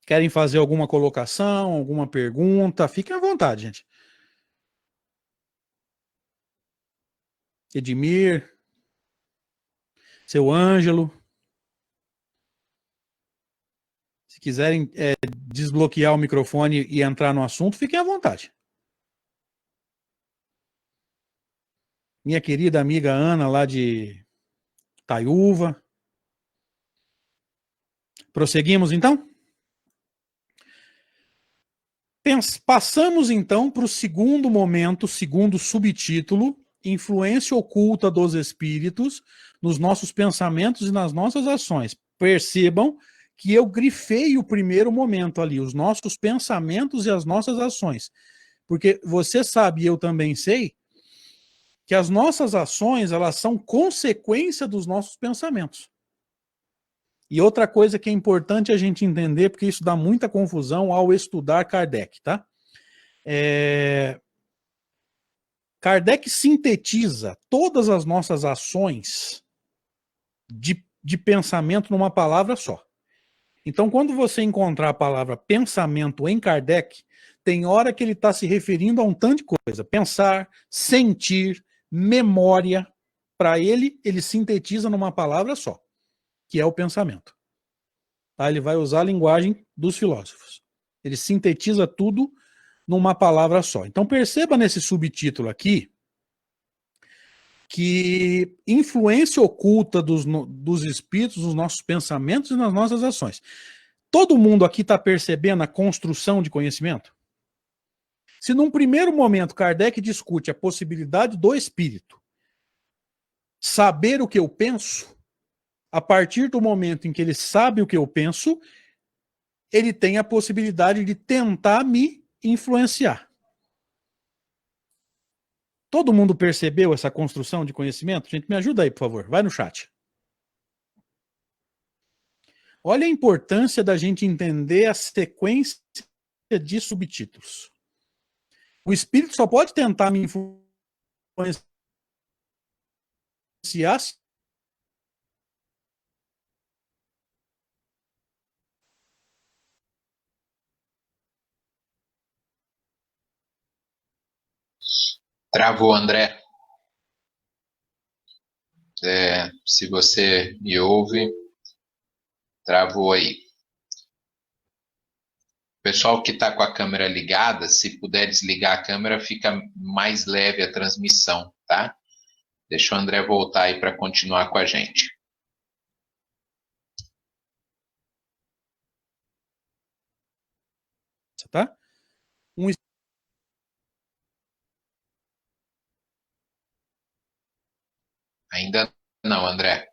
Speaker 3: Querem fazer alguma colocação, alguma pergunta? Fiquem à vontade, gente. Edmir, seu Ângelo. quiserem desbloquear o microfone e entrar no assunto, fiquem à vontade. Minha querida amiga Ana, lá de Taiúva. Prosseguimos, então? Passamos, então, para o segundo momento, segundo subtítulo, influência oculta dos espíritos nos nossos pensamentos e nas nossas ações. Percebam que eu grifei o primeiro momento ali, os nossos pensamentos e as nossas ações. Porque você sabe, e eu também sei, que as nossas ações, elas são consequência dos nossos pensamentos. E outra coisa que é importante a gente entender, porque isso dá muita confusão ao estudar Kardec, tá? Kardec sintetiza todas as nossas ações de pensamento numa palavra só. Então, quando você encontrar a palavra pensamento em Kardec, tem hora que ele está se referindo a um tanto de coisa. Pensar, sentir, memória. Para ele sintetiza numa palavra só, que é o pensamento. Tá? Ele vai usar a linguagem dos filósofos. Ele sintetiza tudo numa palavra só. Então perceba nesse subtítulo aqui que influência oculta dos espíritos nos nossos pensamentos e nas nossas ações. Todo mundo aqui está percebendo a construção de conhecimento? Se num primeiro momento Kardec discute a possibilidade do espírito saber o que eu penso, a partir do momento em que ele sabe o que eu penso, ele tem a possibilidade de tentar me influenciar. Todo mundo percebeu essa construção de conhecimento? Gente, me ajuda aí, por favor. Vai no chat. Olha a importância da gente entender a sequência de subtítulos. O espírito só pode tentar me influenciar
Speaker 1: Travou, André. Se você me ouve, travou aí. Pessoal que está com a câmera ligada, se puder desligar a câmera, fica mais leve a transmissão, tá? Deixa o André voltar aí para continuar com a gente.
Speaker 3: Tá?
Speaker 1: Ainda não, André.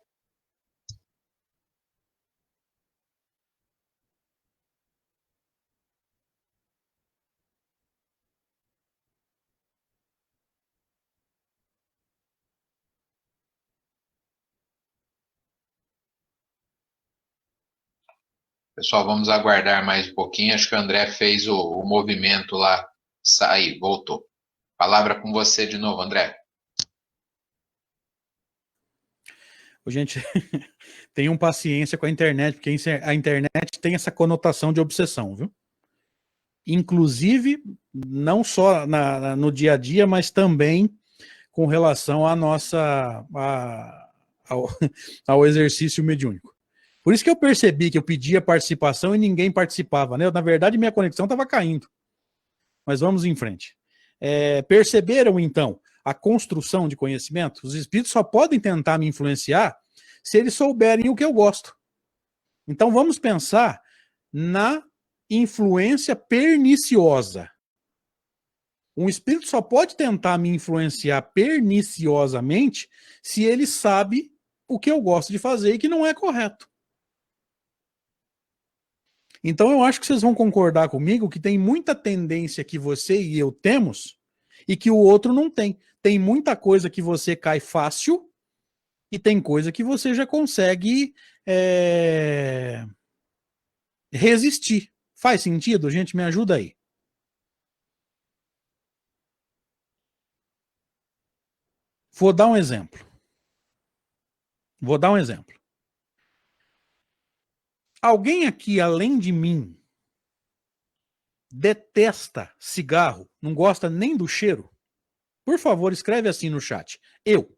Speaker 1: Pessoal, vamos aguardar mais um pouquinho. Acho que o André fez o movimento lá. Sair, voltou. Palavra com você de novo, André.
Speaker 3: Gente, tenham paciência com a internet, porque a internet tem essa conotação de obsessão, viu? Inclusive, não só no dia a dia, mas também com relação à ao exercício mediúnico. Por isso que eu percebi que eu pedia participação e ninguém participava, né? Na verdade, minha conexão estava caindo. Mas vamos em frente. Perceberam, então, a construção de conhecimento? Os espíritos só podem tentar me influenciar se eles souberem o que eu gosto. Então vamos pensar na influência perniciosa. Um espírito só pode tentar me influenciar perniciosamente se ele sabe o que eu gosto de fazer e que não é correto. Então eu acho que vocês vão concordar comigo que tem muita tendência que você e eu temos e que o outro não tem. Tem muita coisa que você cai fácil e tem coisa que você já consegue resistir. Faz sentido? Gente, me ajuda aí. Vou dar um exemplo. Alguém aqui, além de mim, detesta cigarro, não gosta nem do cheiro? Por favor, escreve assim no chat. Eu.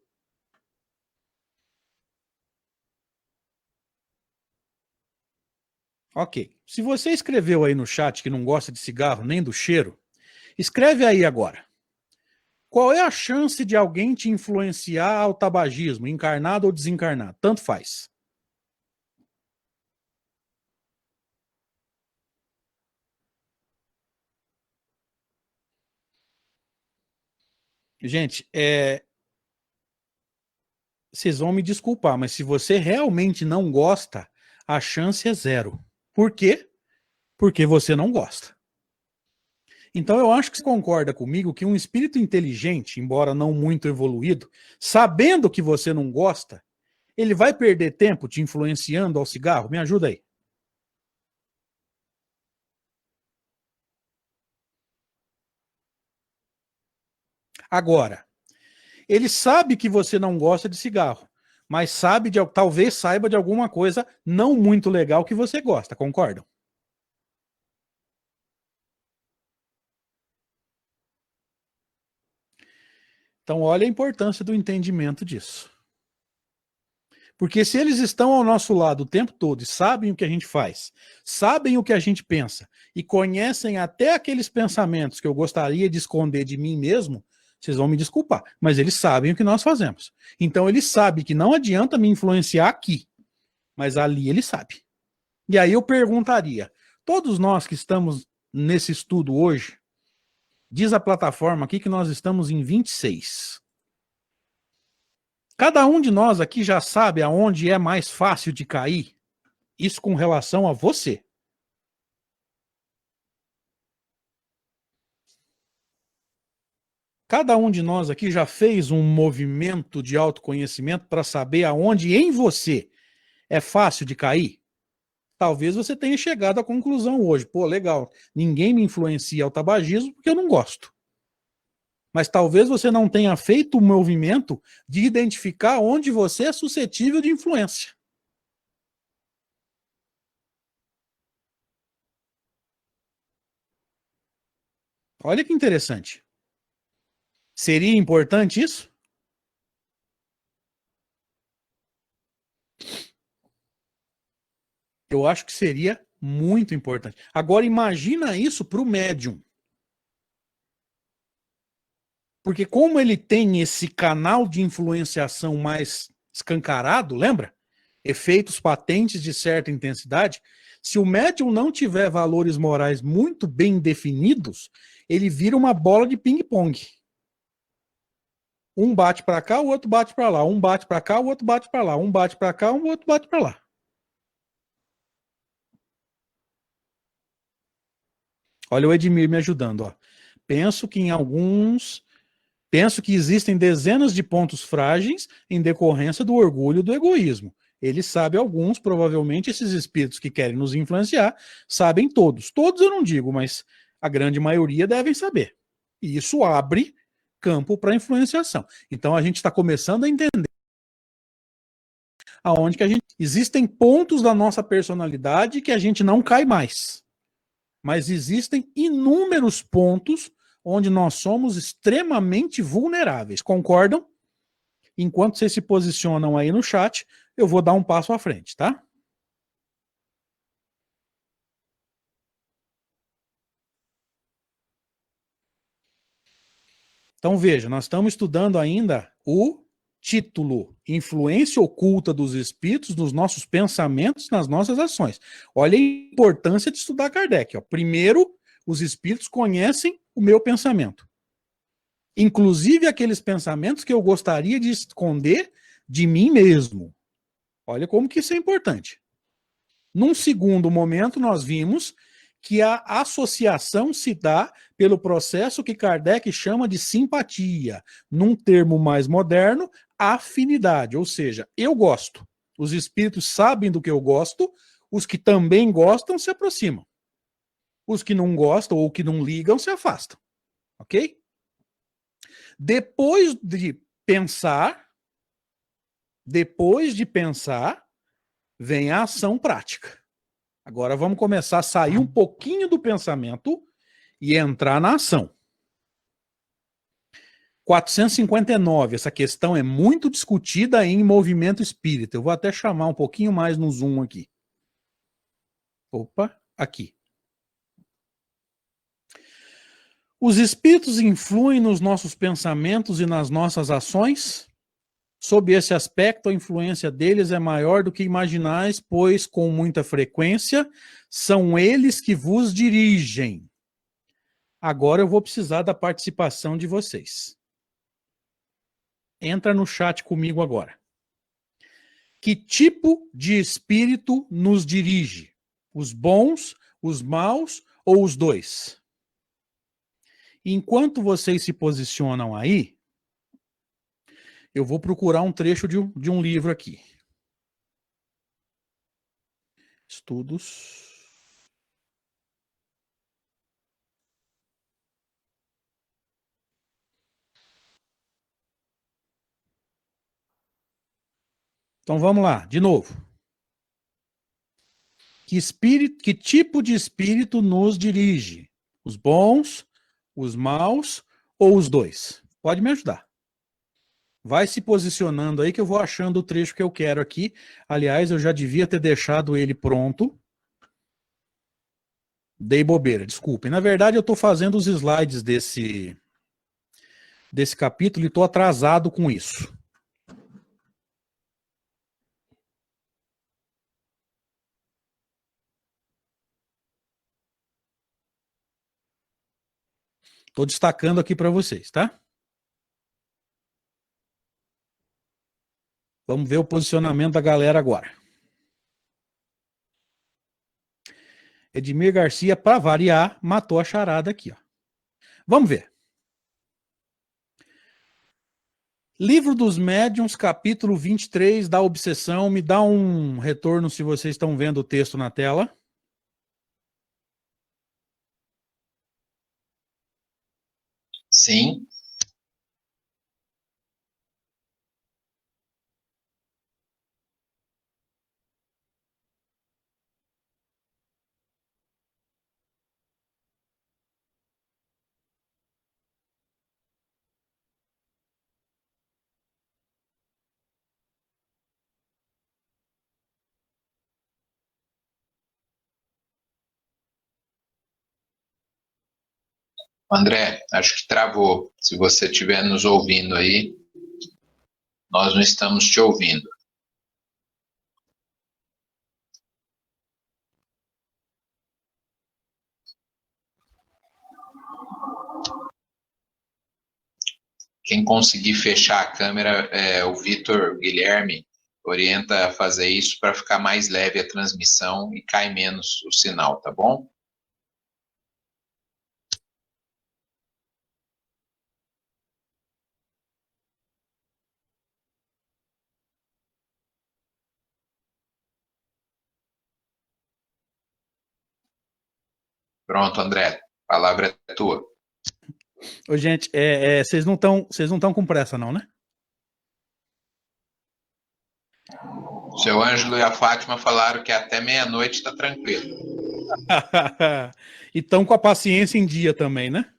Speaker 3: Ok. Se você escreveu aí no chat que não gosta de cigarro nem do cheiro, escreve aí agora. Qual é a chance de alguém te influenciar ao tabagismo, encarnado ou desencarnado? Tanto faz. Gente, vocês vão me desculpar, mas se você realmente não gosta, a chance é zero. Por quê? Porque você não gosta. Então eu acho que você concorda comigo que um espírito inteligente, embora não muito evoluído, sabendo que você não gosta, ele vai perder tempo te influenciando ao cigarro? Me ajuda aí. Agora, ele sabe que você não gosta de cigarro, mas talvez saiba de alguma coisa não muito legal que você gosta, concordam? Então, olha a importância do entendimento disso. Porque se eles estão ao nosso lado o tempo todo e sabem o que a gente faz, sabem o que a gente pensa e conhecem até aqueles pensamentos que eu gostaria de esconder de mim mesmo, vocês vão me desculpar, mas eles sabem o que nós fazemos. Então, eles sabem que não adianta me influenciar aqui, mas ali ele sabe. E aí eu perguntaria, todos nós que estamos nesse estudo hoje, diz a plataforma aqui que nós estamos em 26. Cada um de nós aqui já sabe aonde é mais fácil de cair? Isso com relação a você. Cada um de nós aqui já fez um movimento de autoconhecimento para saber aonde em você é fácil de cair? Talvez você tenha chegado à conclusão hoje. Pô, legal, ninguém me influencia ao tabagismo porque eu não gosto. Mas talvez você não tenha feito o movimento de identificar onde você é suscetível de influência. Olha que interessante. Seria importante isso? Eu acho que seria muito importante. Agora imagina isso para o médium. Porque como ele tem esse canal de influenciação mais escancarado, lembra? Efeitos patentes de certa intensidade. Se o médium não tiver valores morais muito bem definidos, ele vira uma bola de ping-pong. Um bate para cá, o outro bate para lá. Um bate para cá, o outro bate para lá. Um bate para cá, o outro bate para lá. Olha o Edmir me ajudando. Ó. Penso que existem dezenas de pontos frágeis em decorrência do orgulho e do egoísmo. Ele sabe alguns, provavelmente esses espíritos que querem nos influenciar, sabem todos. Todos eu não digo, mas a grande maioria devem saber. E isso abre campo para influenciação. Então a gente está começando a entender aonde que existem pontos da nossa personalidade que a gente não cai mais. Mas existem inúmeros pontos onde nós somos extremamente vulneráveis. Concordam? Enquanto vocês se posicionam aí no chat, eu vou dar um passo à frente, tá? Então veja, nós estamos estudando ainda o título Influência Oculta dos Espíritos nos nossos pensamentos, nas nossas ações. Olha a importância de estudar Kardec. Ó. Primeiro, os espíritos conhecem o meu pensamento. Inclusive aqueles pensamentos que eu gostaria de esconder de mim mesmo. Olha como que isso é importante. Num segundo momento, nós vimos que a associação se dá pelo processo que Kardec chama de simpatia. Num termo mais moderno, afinidade. Ou seja, eu gosto. Os espíritos sabem do que eu gosto, os que também gostam se aproximam. Os que não gostam ou que não ligam se afastam. Ok? Depois de pensar, vem a ação prática. Agora vamos começar a sair um pouquinho do pensamento e entrar na ação. 459, essa questão é muito discutida em movimento espírita. Eu vou até chamar um pouquinho mais no zoom aqui. Opa, aqui. Os espíritos influem nos nossos pensamentos e nas nossas ações? Sob esse aspecto, a influência deles é maior do que imaginais, pois, com muita frequência, são eles que vos dirigem. Agora eu vou precisar da participação de vocês. Entra no chat comigo agora. Que tipo de espírito nos dirige? Os bons, os maus ou os dois? Enquanto vocês se posicionam aí, eu vou procurar um trecho de um livro aqui. Estudos. Então vamos lá, de novo. Que tipo de espírito nos dirige? Os bons, os maus ou os dois? Pode me ajudar. Vai se posicionando aí que eu vou achando o trecho que eu quero aqui. Aliás, eu já devia ter deixado ele pronto. Dei bobeira, desculpem. Na verdade, eu estou fazendo os slides desse capítulo e estou atrasado com isso. Estou destacando aqui para vocês, tá? Vamos ver o posicionamento da galera agora. Edmir Garcia, para variar, matou a charada aqui, ó. Vamos ver. Livro dos Médiuns, capítulo 23, da obsessão. Me dá um retorno se vocês estão vendo o texto na tela.
Speaker 1: Sim. André, acho que travou. Se você estiver nos ouvindo aí, nós não estamos te ouvindo. Quem conseguir fechar a câmera, o Vitor Guilherme orienta a fazer isso para ficar mais leve a transmissão e cai menos o sinal, tá bom? Pronto, André, a palavra é tua.
Speaker 3: Ô, gente, vocês não estão com pressa, não, né?
Speaker 1: O seu Ângelo e a Fátima falaram que até meia-noite está tranquilo.
Speaker 3: E estão com a paciência em dia também, né?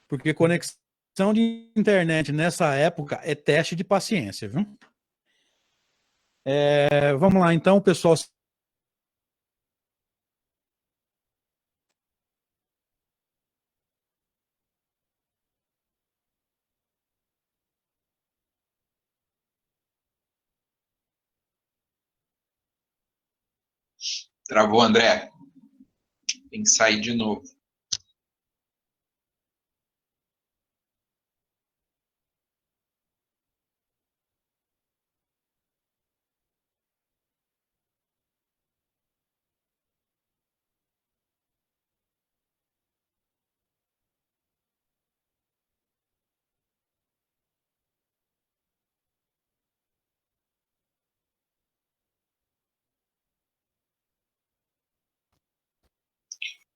Speaker 3: Porque conexão de internet nessa época é teste de paciência, viu? Vamos lá, então, pessoal.
Speaker 1: Travou, André? Tem que sair de novo.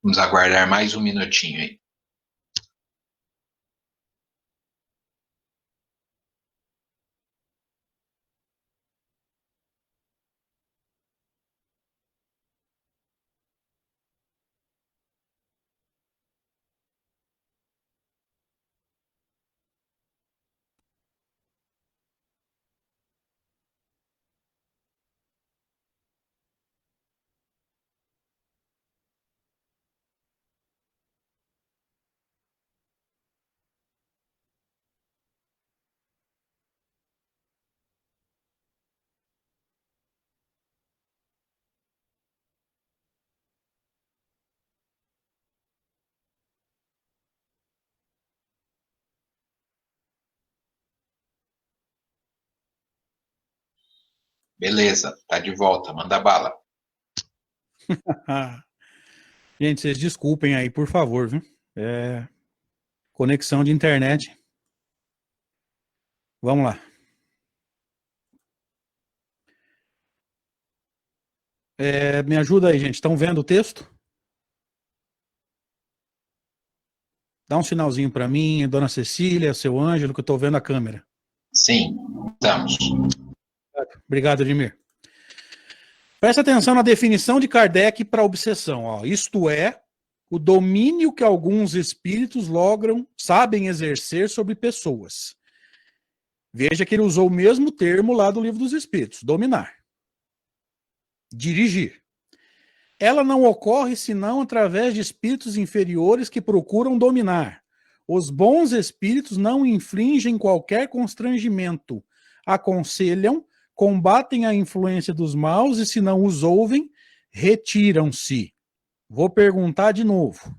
Speaker 1: Vamos aguardar mais um minutinho aí. Beleza, tá de volta, manda bala.
Speaker 3: Gente, vocês desculpem aí, por favor, viu? Conexão de internet. Vamos lá. Me ajuda aí, gente. Estão vendo o texto? Dá um sinalzinho para mim, Dona Cecília, seu Ângelo, que eu estou vendo a câmera.
Speaker 1: Sim, estamos.
Speaker 3: Obrigado, Edmir. Presta atenção na definição de Kardec para obsessão. Ó. Isto é, o domínio que alguns espíritos sabem exercer sobre pessoas. Veja que ele usou o mesmo termo lá do Livro dos Espíritos, dominar. Dirigir. Ela não ocorre senão através de espíritos inferiores que procuram dominar. Os bons espíritos não infligem qualquer constrangimento, aconselham, combatem a influência dos maus e, se não os ouvem, retiram-se. Vou perguntar de novo.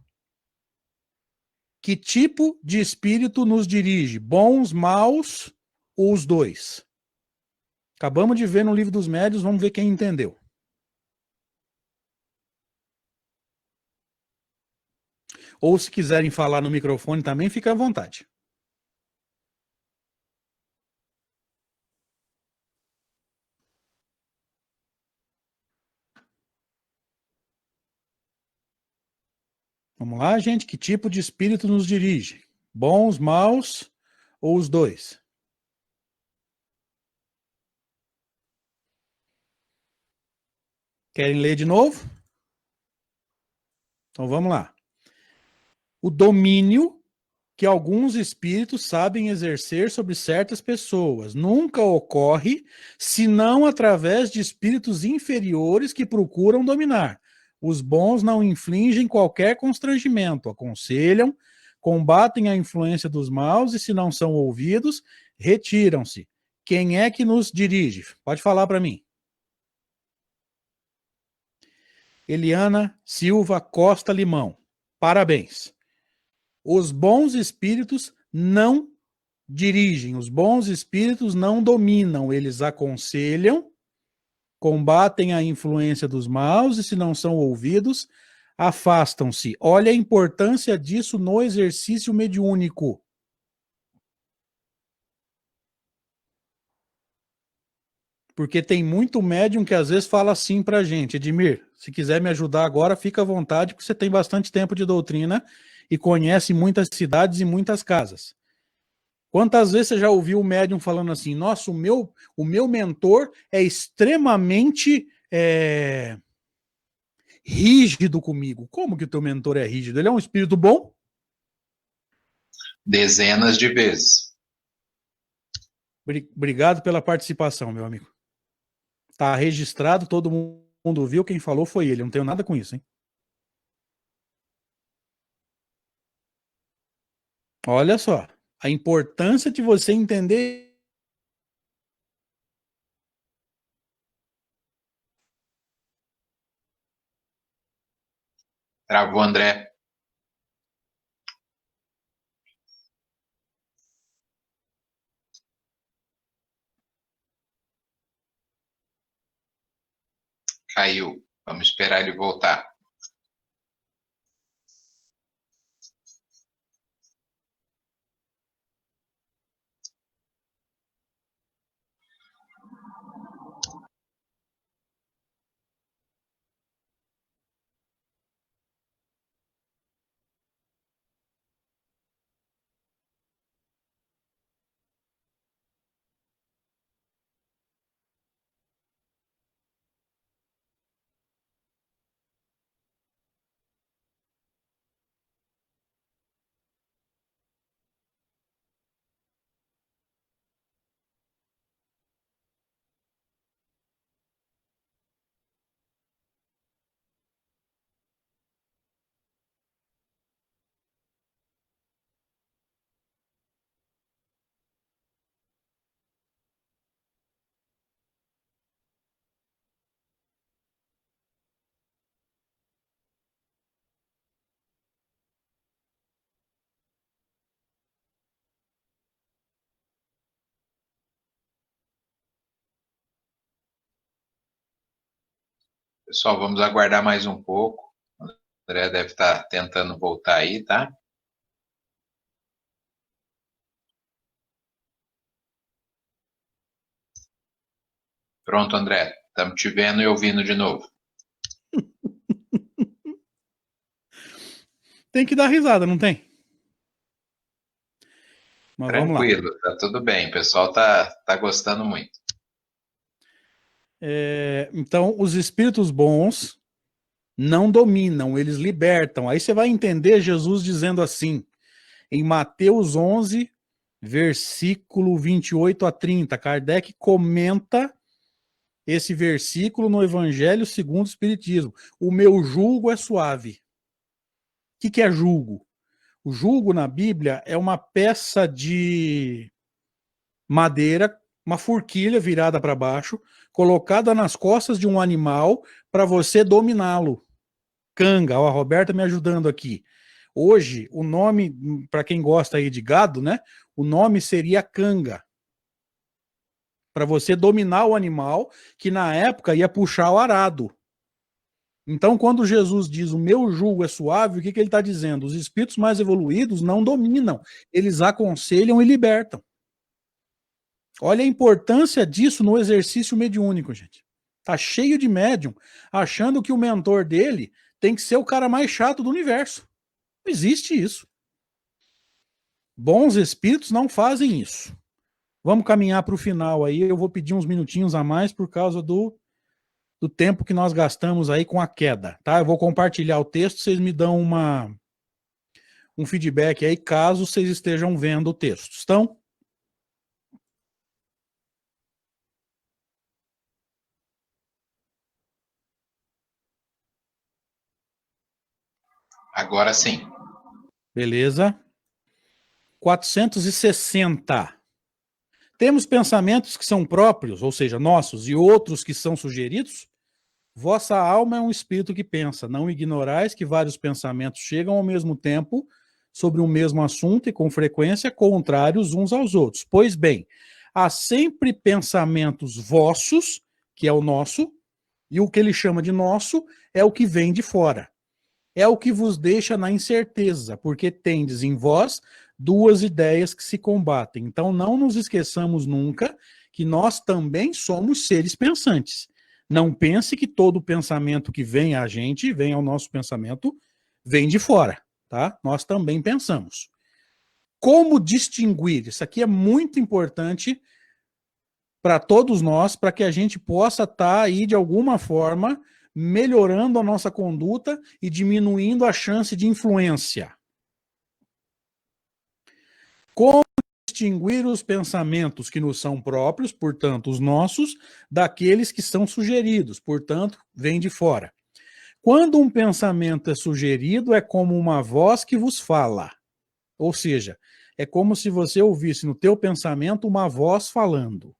Speaker 3: Que tipo de espírito nos dirige? Bons, maus ou os dois? Acabamos de ver no Livro dos Médiuns, vamos ver quem entendeu. Ou se quiserem falar no microfone também, fica à vontade. Vamos lá, gente. Que tipo de espírito nos dirige? Bons, maus ou os dois? Querem ler de novo? Então vamos lá. O domínio que alguns espíritos sabem exercer sobre certas pessoas nunca ocorre senão através de espíritos inferiores que procuram dominar. Os bons não infligem qualquer constrangimento, aconselham, combatem a influência dos maus e, se não são ouvidos, retiram-se. Quem é que nos dirige? Pode falar para mim. Eliana Silva Costa Limão. Parabéns. Os bons espíritos não dirigem, os bons espíritos não dominam, eles aconselham, combatem a influência dos maus e, se não são ouvidos, afastam-se. Olha a importância disso no exercício mediúnico. Porque tem muito médium que às vezes fala assim pra gente: Edmir, se quiser me ajudar agora, fica à vontade, porque você tem bastante tempo de doutrina e conhece muitas cidades e muitas casas. Quantas vezes você já ouviu o médium falando assim: nossa, o meu mentor é extremamente rígido comigo. Como que o teu mentor é rígido? Ele é um espírito bom?
Speaker 1: Dezenas de vezes.
Speaker 3: Obrigado pela participação, meu amigo. Tá registrado, todo mundo viu, quem falou foi ele. Eu não tenho nada com isso, hein? Olha só, a importância de você entender.
Speaker 1: Travou, André. Caiu. Vamos esperar ele voltar. Pessoal, vamos aguardar mais um pouco. O André deve estar tentando voltar aí, tá? Pronto, André. Estamos te vendo e ouvindo de novo.
Speaker 3: Tem que dar risada, não tem? Mas
Speaker 1: Tranquilo, tá tudo bem. O pessoal tá gostando muito.
Speaker 3: Então, os espíritos bons não dominam, eles libertam. Aí você vai entender Jesus dizendo assim, em Mateus 11, versículo 28 a 30. Kardec comenta esse versículo no Evangelho segundo o Espiritismo. O meu jugo é suave. O que é jugo? O jugo na Bíblia é uma peça de madeira, uma forquilha virada para baixo, colocada nas costas de um animal para você dominá-lo. Canga, ó, a Roberta me ajudando aqui. Hoje, o nome, para quem gosta aí de gado, né? O nome seria canga. Para você dominar o animal, que na época ia puxar o arado. Então, quando Jesus diz o meu jugo é suave, o que ele está dizendo? Os espíritos mais evoluídos não dominam, eles aconselham e libertam. Olha a importância disso no exercício mediúnico, gente. Tá cheio de médium achando que o mentor dele tem que ser o cara mais chato do universo. Não existe isso. Bons espíritos não fazem isso. Vamos caminhar para o final aí. Eu vou pedir uns minutinhos a mais por causa do tempo que nós gastamos aí com a queda, tá? Eu vou compartilhar o texto, vocês me dão um feedback aí, caso vocês estejam vendo o texto. Estão?
Speaker 1: Agora sim.
Speaker 3: Beleza. 460. Temos pensamentos que são próprios, ou seja, nossos, e outros que são sugeridos? Vossa alma é um espírito que pensa. Não ignorais que vários pensamentos chegam ao mesmo tempo sobre o mesmo assunto e com frequência contrários uns aos outros. Pois bem, há sempre pensamentos vossos, que é o nosso, e o que ele chama de nosso é o que vem de fora. É o que vos deixa na incerteza, porque tendes em vós duas ideias que se combatem. Então não nos esqueçamos nunca que nós também somos seres pensantes. Não pense que todo pensamento que vem a gente, vem ao nosso pensamento, vem de fora, tá? Nós também pensamos. Como distinguir? Isso aqui é muito importante para todos nós, para que a gente possa estar aí de alguma forma melhorando a nossa conduta e diminuindo a chance de influência. Como distinguir os pensamentos que nos são próprios, portanto, os nossos, daqueles que são sugeridos, portanto, vêm de fora. Quando um pensamento é sugerido, é como uma voz que vos fala. Ou seja, é como se você ouvisse no teu pensamento uma voz falando.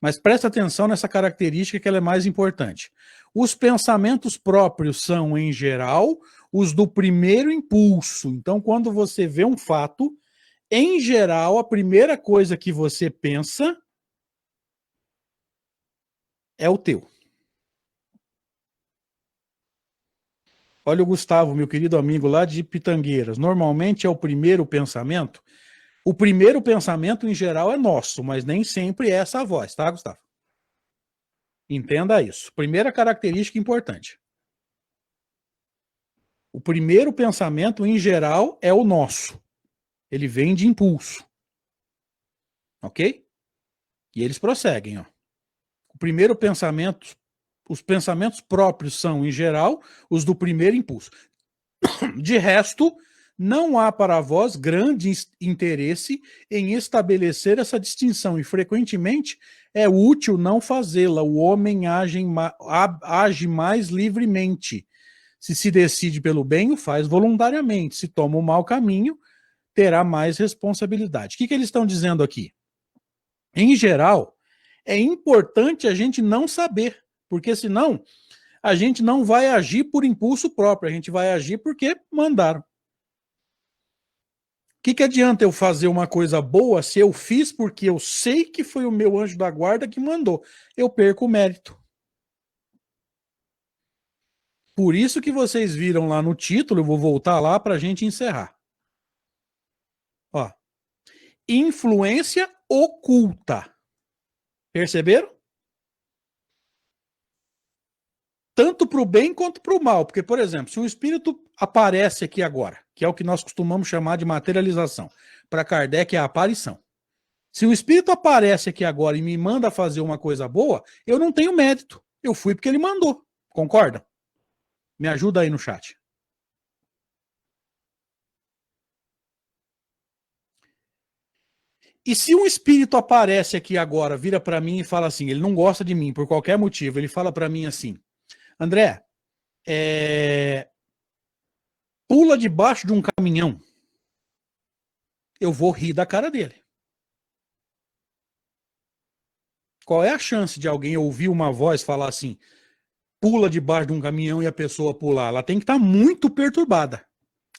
Speaker 3: Mas presta atenção nessa característica que ela é mais importante. Os pensamentos próprios são, em geral, os do primeiro impulso. Então, quando você vê um fato, em geral, a primeira coisa que você pensa é o teu. Olha o Gustavo, meu querido amigo lá de Pitangueiras. Normalmente é o primeiro pensamento. O primeiro pensamento, em geral, é nosso, mas nem sempre é essa a voz, tá, Gustavo? Entenda isso. Primeira característica importante. O primeiro pensamento, em geral, é o nosso. Ele vem de impulso. Ok? E eles prosseguem, ó. O primeiro pensamento, os pensamentos próprios são, em geral, os do primeiro impulso. De resto, não há para vós grande interesse em estabelecer essa distinção e, frequentemente, é útil não fazê-la. O homem age mais livremente. Se decide pelo bem, o faz voluntariamente. Se toma o mau caminho, terá mais responsabilidade. O que eles estão dizendo aqui? Em geral, é importante a gente não saber, porque senão a gente não vai agir por impulso próprio, a gente vai agir porque mandaram. O que adianta eu fazer uma coisa boa se eu fiz porque eu sei que foi o meu anjo da guarda que mandou? Eu perco o mérito. Por isso que vocês viram lá no título, eu vou voltar lá para a gente encerrar. Ó, influência oculta. Perceberam? Tanto para o bem quanto para o mal. Porque, por exemplo, se um espírito aparece aqui agora, que é o que nós costumamos chamar de materialização, para Kardec é a aparição. Se um espírito aparece aqui agora e me manda fazer uma coisa boa, eu não tenho mérito. Eu fui porque ele mandou. Concorda? Me ajuda aí no chat. E se um espírito aparece aqui agora, vira para mim e fala assim, ele não gosta de mim por qualquer motivo, ele fala para mim assim, André, pula debaixo de um caminhão. Eu vou rir da cara dele. Qual é a chance de alguém ouvir uma voz falar assim, pula debaixo de um caminhão e a pessoa pular? Ela tem que estar muito perturbada.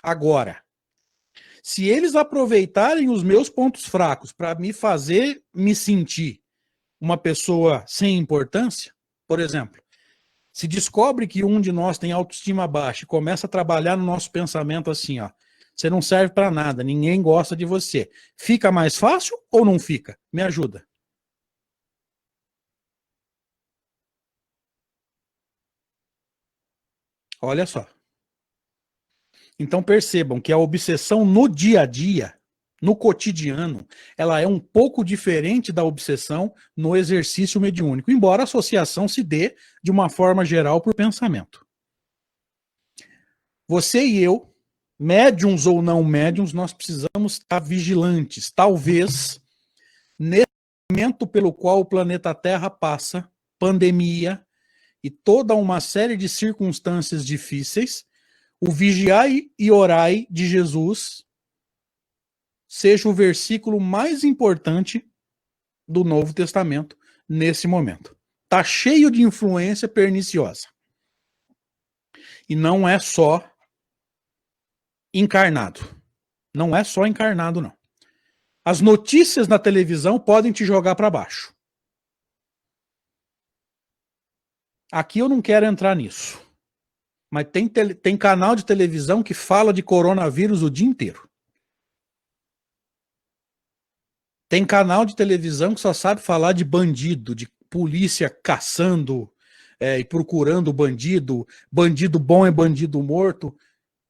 Speaker 3: Agora, se eles aproveitarem os meus pontos fracos para me fazer me sentir uma pessoa sem importância, por exemplo, se descobre que um de nós tem autoestima baixa e começa a trabalhar no nosso pensamento assim, ó, você não serve para nada, ninguém gosta de você. Fica mais fácil ou não fica? Me ajuda. Olha só. Então percebam que a obsessão no dia a dia, no cotidiano, ela é um pouco diferente da obsessão no exercício mediúnico, embora a associação se dê de uma forma geral por pensamento. Você e eu, médiums ou não médiums, nós precisamos estar vigilantes. Talvez, nesse momento pelo qual o planeta Terra passa, pandemia e toda uma série de circunstâncias difíceis, o vigiai e orai de Jesus seja o versículo mais importante do Novo Testamento nesse momento. Está cheio de influência perniciosa. E não é só encarnado. Não é só encarnado, não. As notícias na televisão podem te jogar para baixo. Aqui eu não quero entrar nisso. Mas tem canal de televisão que fala de coronavírus o dia inteiro. Tem canal de televisão que só sabe falar de bandido, de polícia caçando e procurando bandido, bandido bom é bandido morto.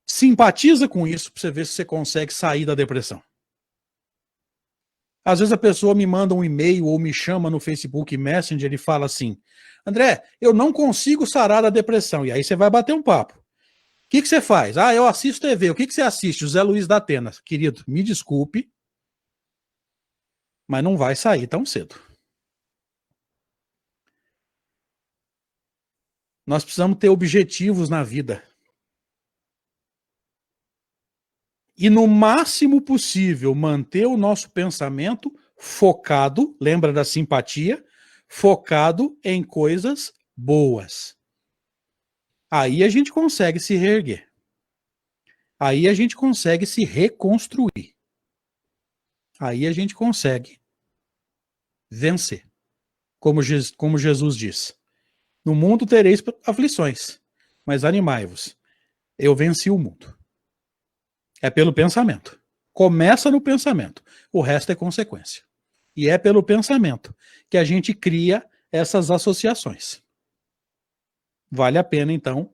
Speaker 3: Simpatiza com isso para você ver se você consegue sair da depressão. Às vezes a pessoa me manda um e-mail ou me chama no Facebook Messenger e fala assim, André, eu não consigo sarar da depressão. E aí você vai bater um papo. O que você faz? Ah, eu assisto TV. O que você assiste? José Luiz da Atena. Querido, me desculpe, mas não vai sair tão cedo. Nós precisamos ter objetivos na vida. E no máximo possível manter o nosso pensamento focado, lembra da simpatia? Focado em coisas boas. Aí a gente consegue se reerguer. Aí a gente consegue se reconstruir. Aí a gente consegue vencer. Como Jesus diz. No mundo tereis aflições, mas animai-vos. Eu venci o mundo. É pelo pensamento. Começa no pensamento. O resto é consequência. E é pelo pensamento que a gente cria essas associações. Vale a pena, então,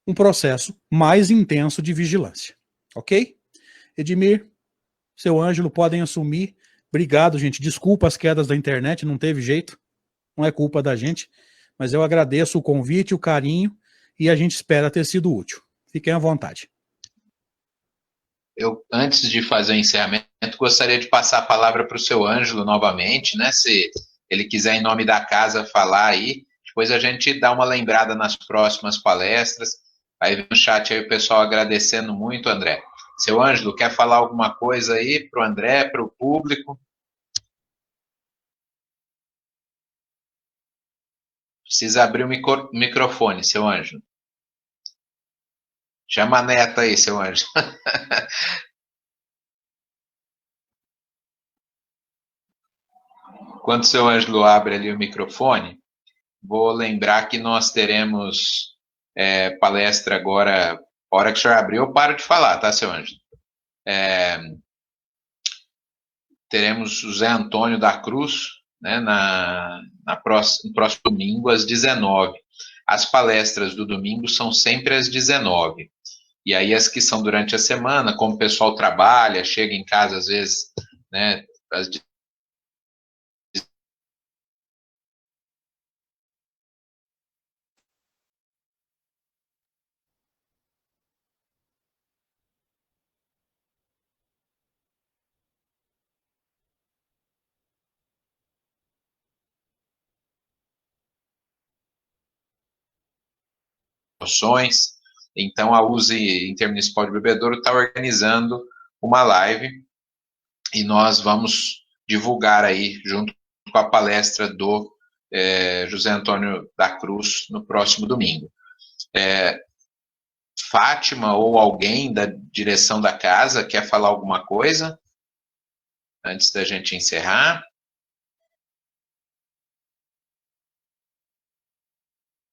Speaker 3: um processo mais intenso de vigilância. Ok? Edmir, seu Ângelo, podem assumir. Obrigado, gente. Desculpa as quedas da internet, não teve jeito. Não é culpa da gente. Mas eu agradeço o convite, o carinho, e a gente espera ter sido útil. Fiquem à vontade.
Speaker 1: Eu, antes de fazer o encerramento, gostaria de passar a palavra para o seu Ângelo novamente, né? Se ele quiser, em nome da casa, falar aí. Depois a gente dá uma lembrada nas próximas palestras. Aí no chat aí o pessoal agradecendo muito, André. Seu Ângelo, quer falar alguma coisa aí para o André, para o público? Precisa abrir o microfone, seu Ângelo. Chama a neta aí, seu Ângelo. Quando o seu Ângelo abre ali o microfone, vou lembrar que nós teremos palestra agora, a hora que o senhor abriu, eu paro de falar, tá, seu Ângelo? Teremos o Zé Antônio da Cruz, né, no próximo domingo, às 19h. As palestras do domingo são sempre às 19h. E aí as que são durante a semana, como o pessoal trabalha, chega em casa às vezes, né, às emoções. Então, a USE Intermunicipal de Bebedouro está organizando uma live e nós vamos divulgar aí, junto com a palestra do José Antônio da Cruz, no próximo domingo. Fátima ou alguém da direção da casa quer falar alguma coisa antes da gente encerrar?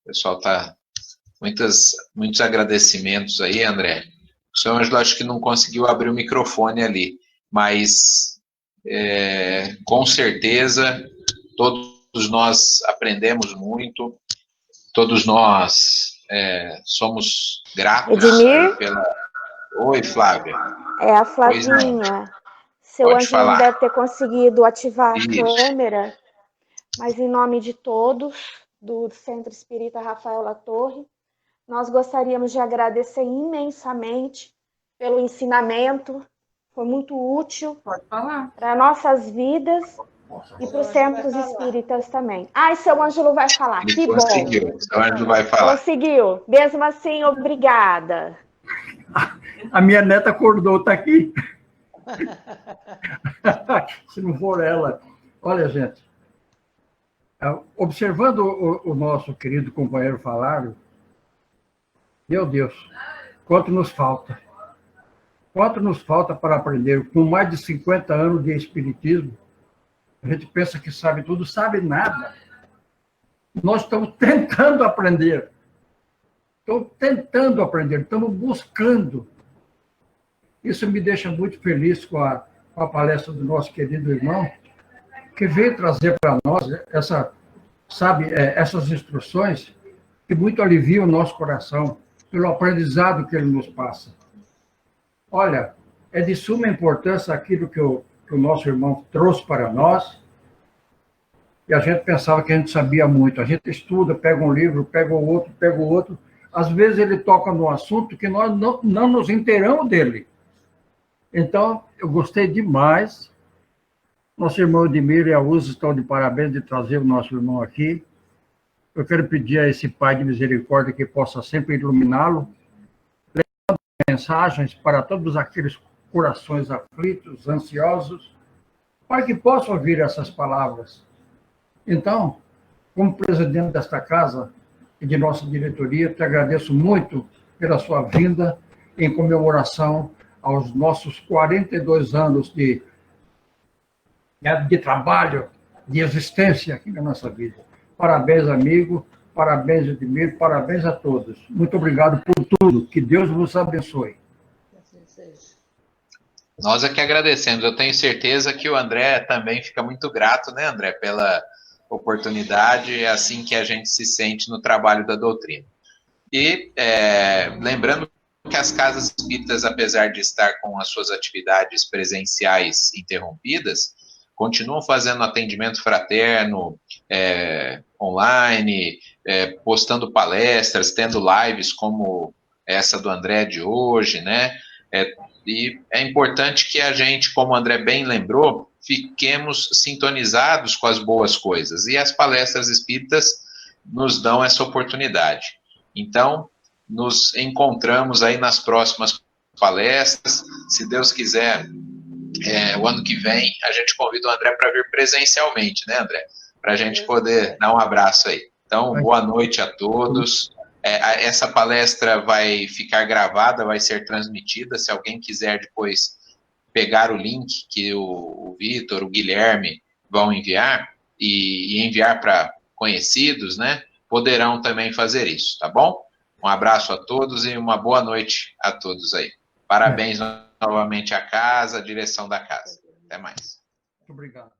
Speaker 1: O pessoal está... Muitos agradecimentos aí, André. O senhor Ângelo acho que não conseguiu abrir o microfone ali, mas com certeza todos nós aprendemos muito, todos nós somos gratos pela... Oi, Flávia.
Speaker 4: É a Flavinha. Seu Ângelo não deve ter conseguido ativar a câmera, mas em nome de todos do Centro Espírita Rafael Latorre, nós gostaríamos de agradecer imensamente pelo ensinamento, foi muito útil para nossas vidas e para os centros espíritas também. E seu Ângelo vai falar, que bom.
Speaker 1: Conseguiu, seu Ângelo vai falar.
Speaker 4: Conseguiu, mesmo assim, obrigada.
Speaker 2: A minha neta acordou, está aqui. Se não for ela. Olha, gente, observando o nosso querido companheiro Falário, meu Deus, quanto nos falta. Quanto nos falta para aprender? Com mais de 50 anos de espiritismo, a gente pensa que sabe tudo, sabe nada. Nós estamos tentando aprender. Estamos buscando. Isso me deixa muito feliz com a palestra do nosso querido irmão, que veio trazer para nós essas instruções que muito aliviam o nosso coração, pelo aprendizado que ele nos passa. Olha, é de suma importância aquilo que o nosso irmão trouxe para nós, e a gente pensava que a gente sabia muito. A gente estuda, pega um livro, pega o outro. Às vezes ele toca num assunto que nós não nos inteiramos dele. Então, eu gostei demais. Nosso irmão Edmir e a Uzi estão de parabéns de trazer o nosso irmão aqui. Eu quero pedir a esse Pai de misericórdia que possa sempre iluminá-lo, levando mensagens para todos aqueles corações aflitos, ansiosos, para que possam ouvir essas palavras. Então, como presidente desta casa e de nossa diretoria, te agradeço muito pela sua vinda em comemoração aos nossos 42 anos de trabalho, de existência aqui na nossa vida. Parabéns, amigo, parabéns, Edmir, parabéns a todos. Muito obrigado por tudo. Que Deus vos abençoe.
Speaker 1: Nós é que agradecemos. Eu tenho certeza que o André também fica muito grato, né, André, pela oportunidade. É assim que a gente se sente no trabalho da doutrina. E lembrando que as casas espíritas, apesar de estar com as suas atividades presenciais interrompidas, continuam fazendo atendimento fraterno, online, postando palestras, tendo lives como essa do André de hoje, né? E é importante que a gente, como o André bem lembrou, fiquemos sintonizados com as boas coisas. E as palestras espíritas nos dão essa oportunidade. Então, nos encontramos aí nas próximas palestras. Se Deus quiser, o ano que vem, a gente convida o André para vir presencialmente, né, André? Para a gente poder dar um abraço aí. Então, boa noite a todos. Essa palestra vai ficar gravada, vai ser transmitida. Se alguém quiser depois pegar o link que o Vitor, o Guilherme vão enviar e enviar para conhecidos, né? Poderão também fazer isso, tá bom? Um abraço a todos e uma boa noite a todos aí. Parabéns novamente à casa, à direção da casa. Até mais.
Speaker 2: Muito obrigado.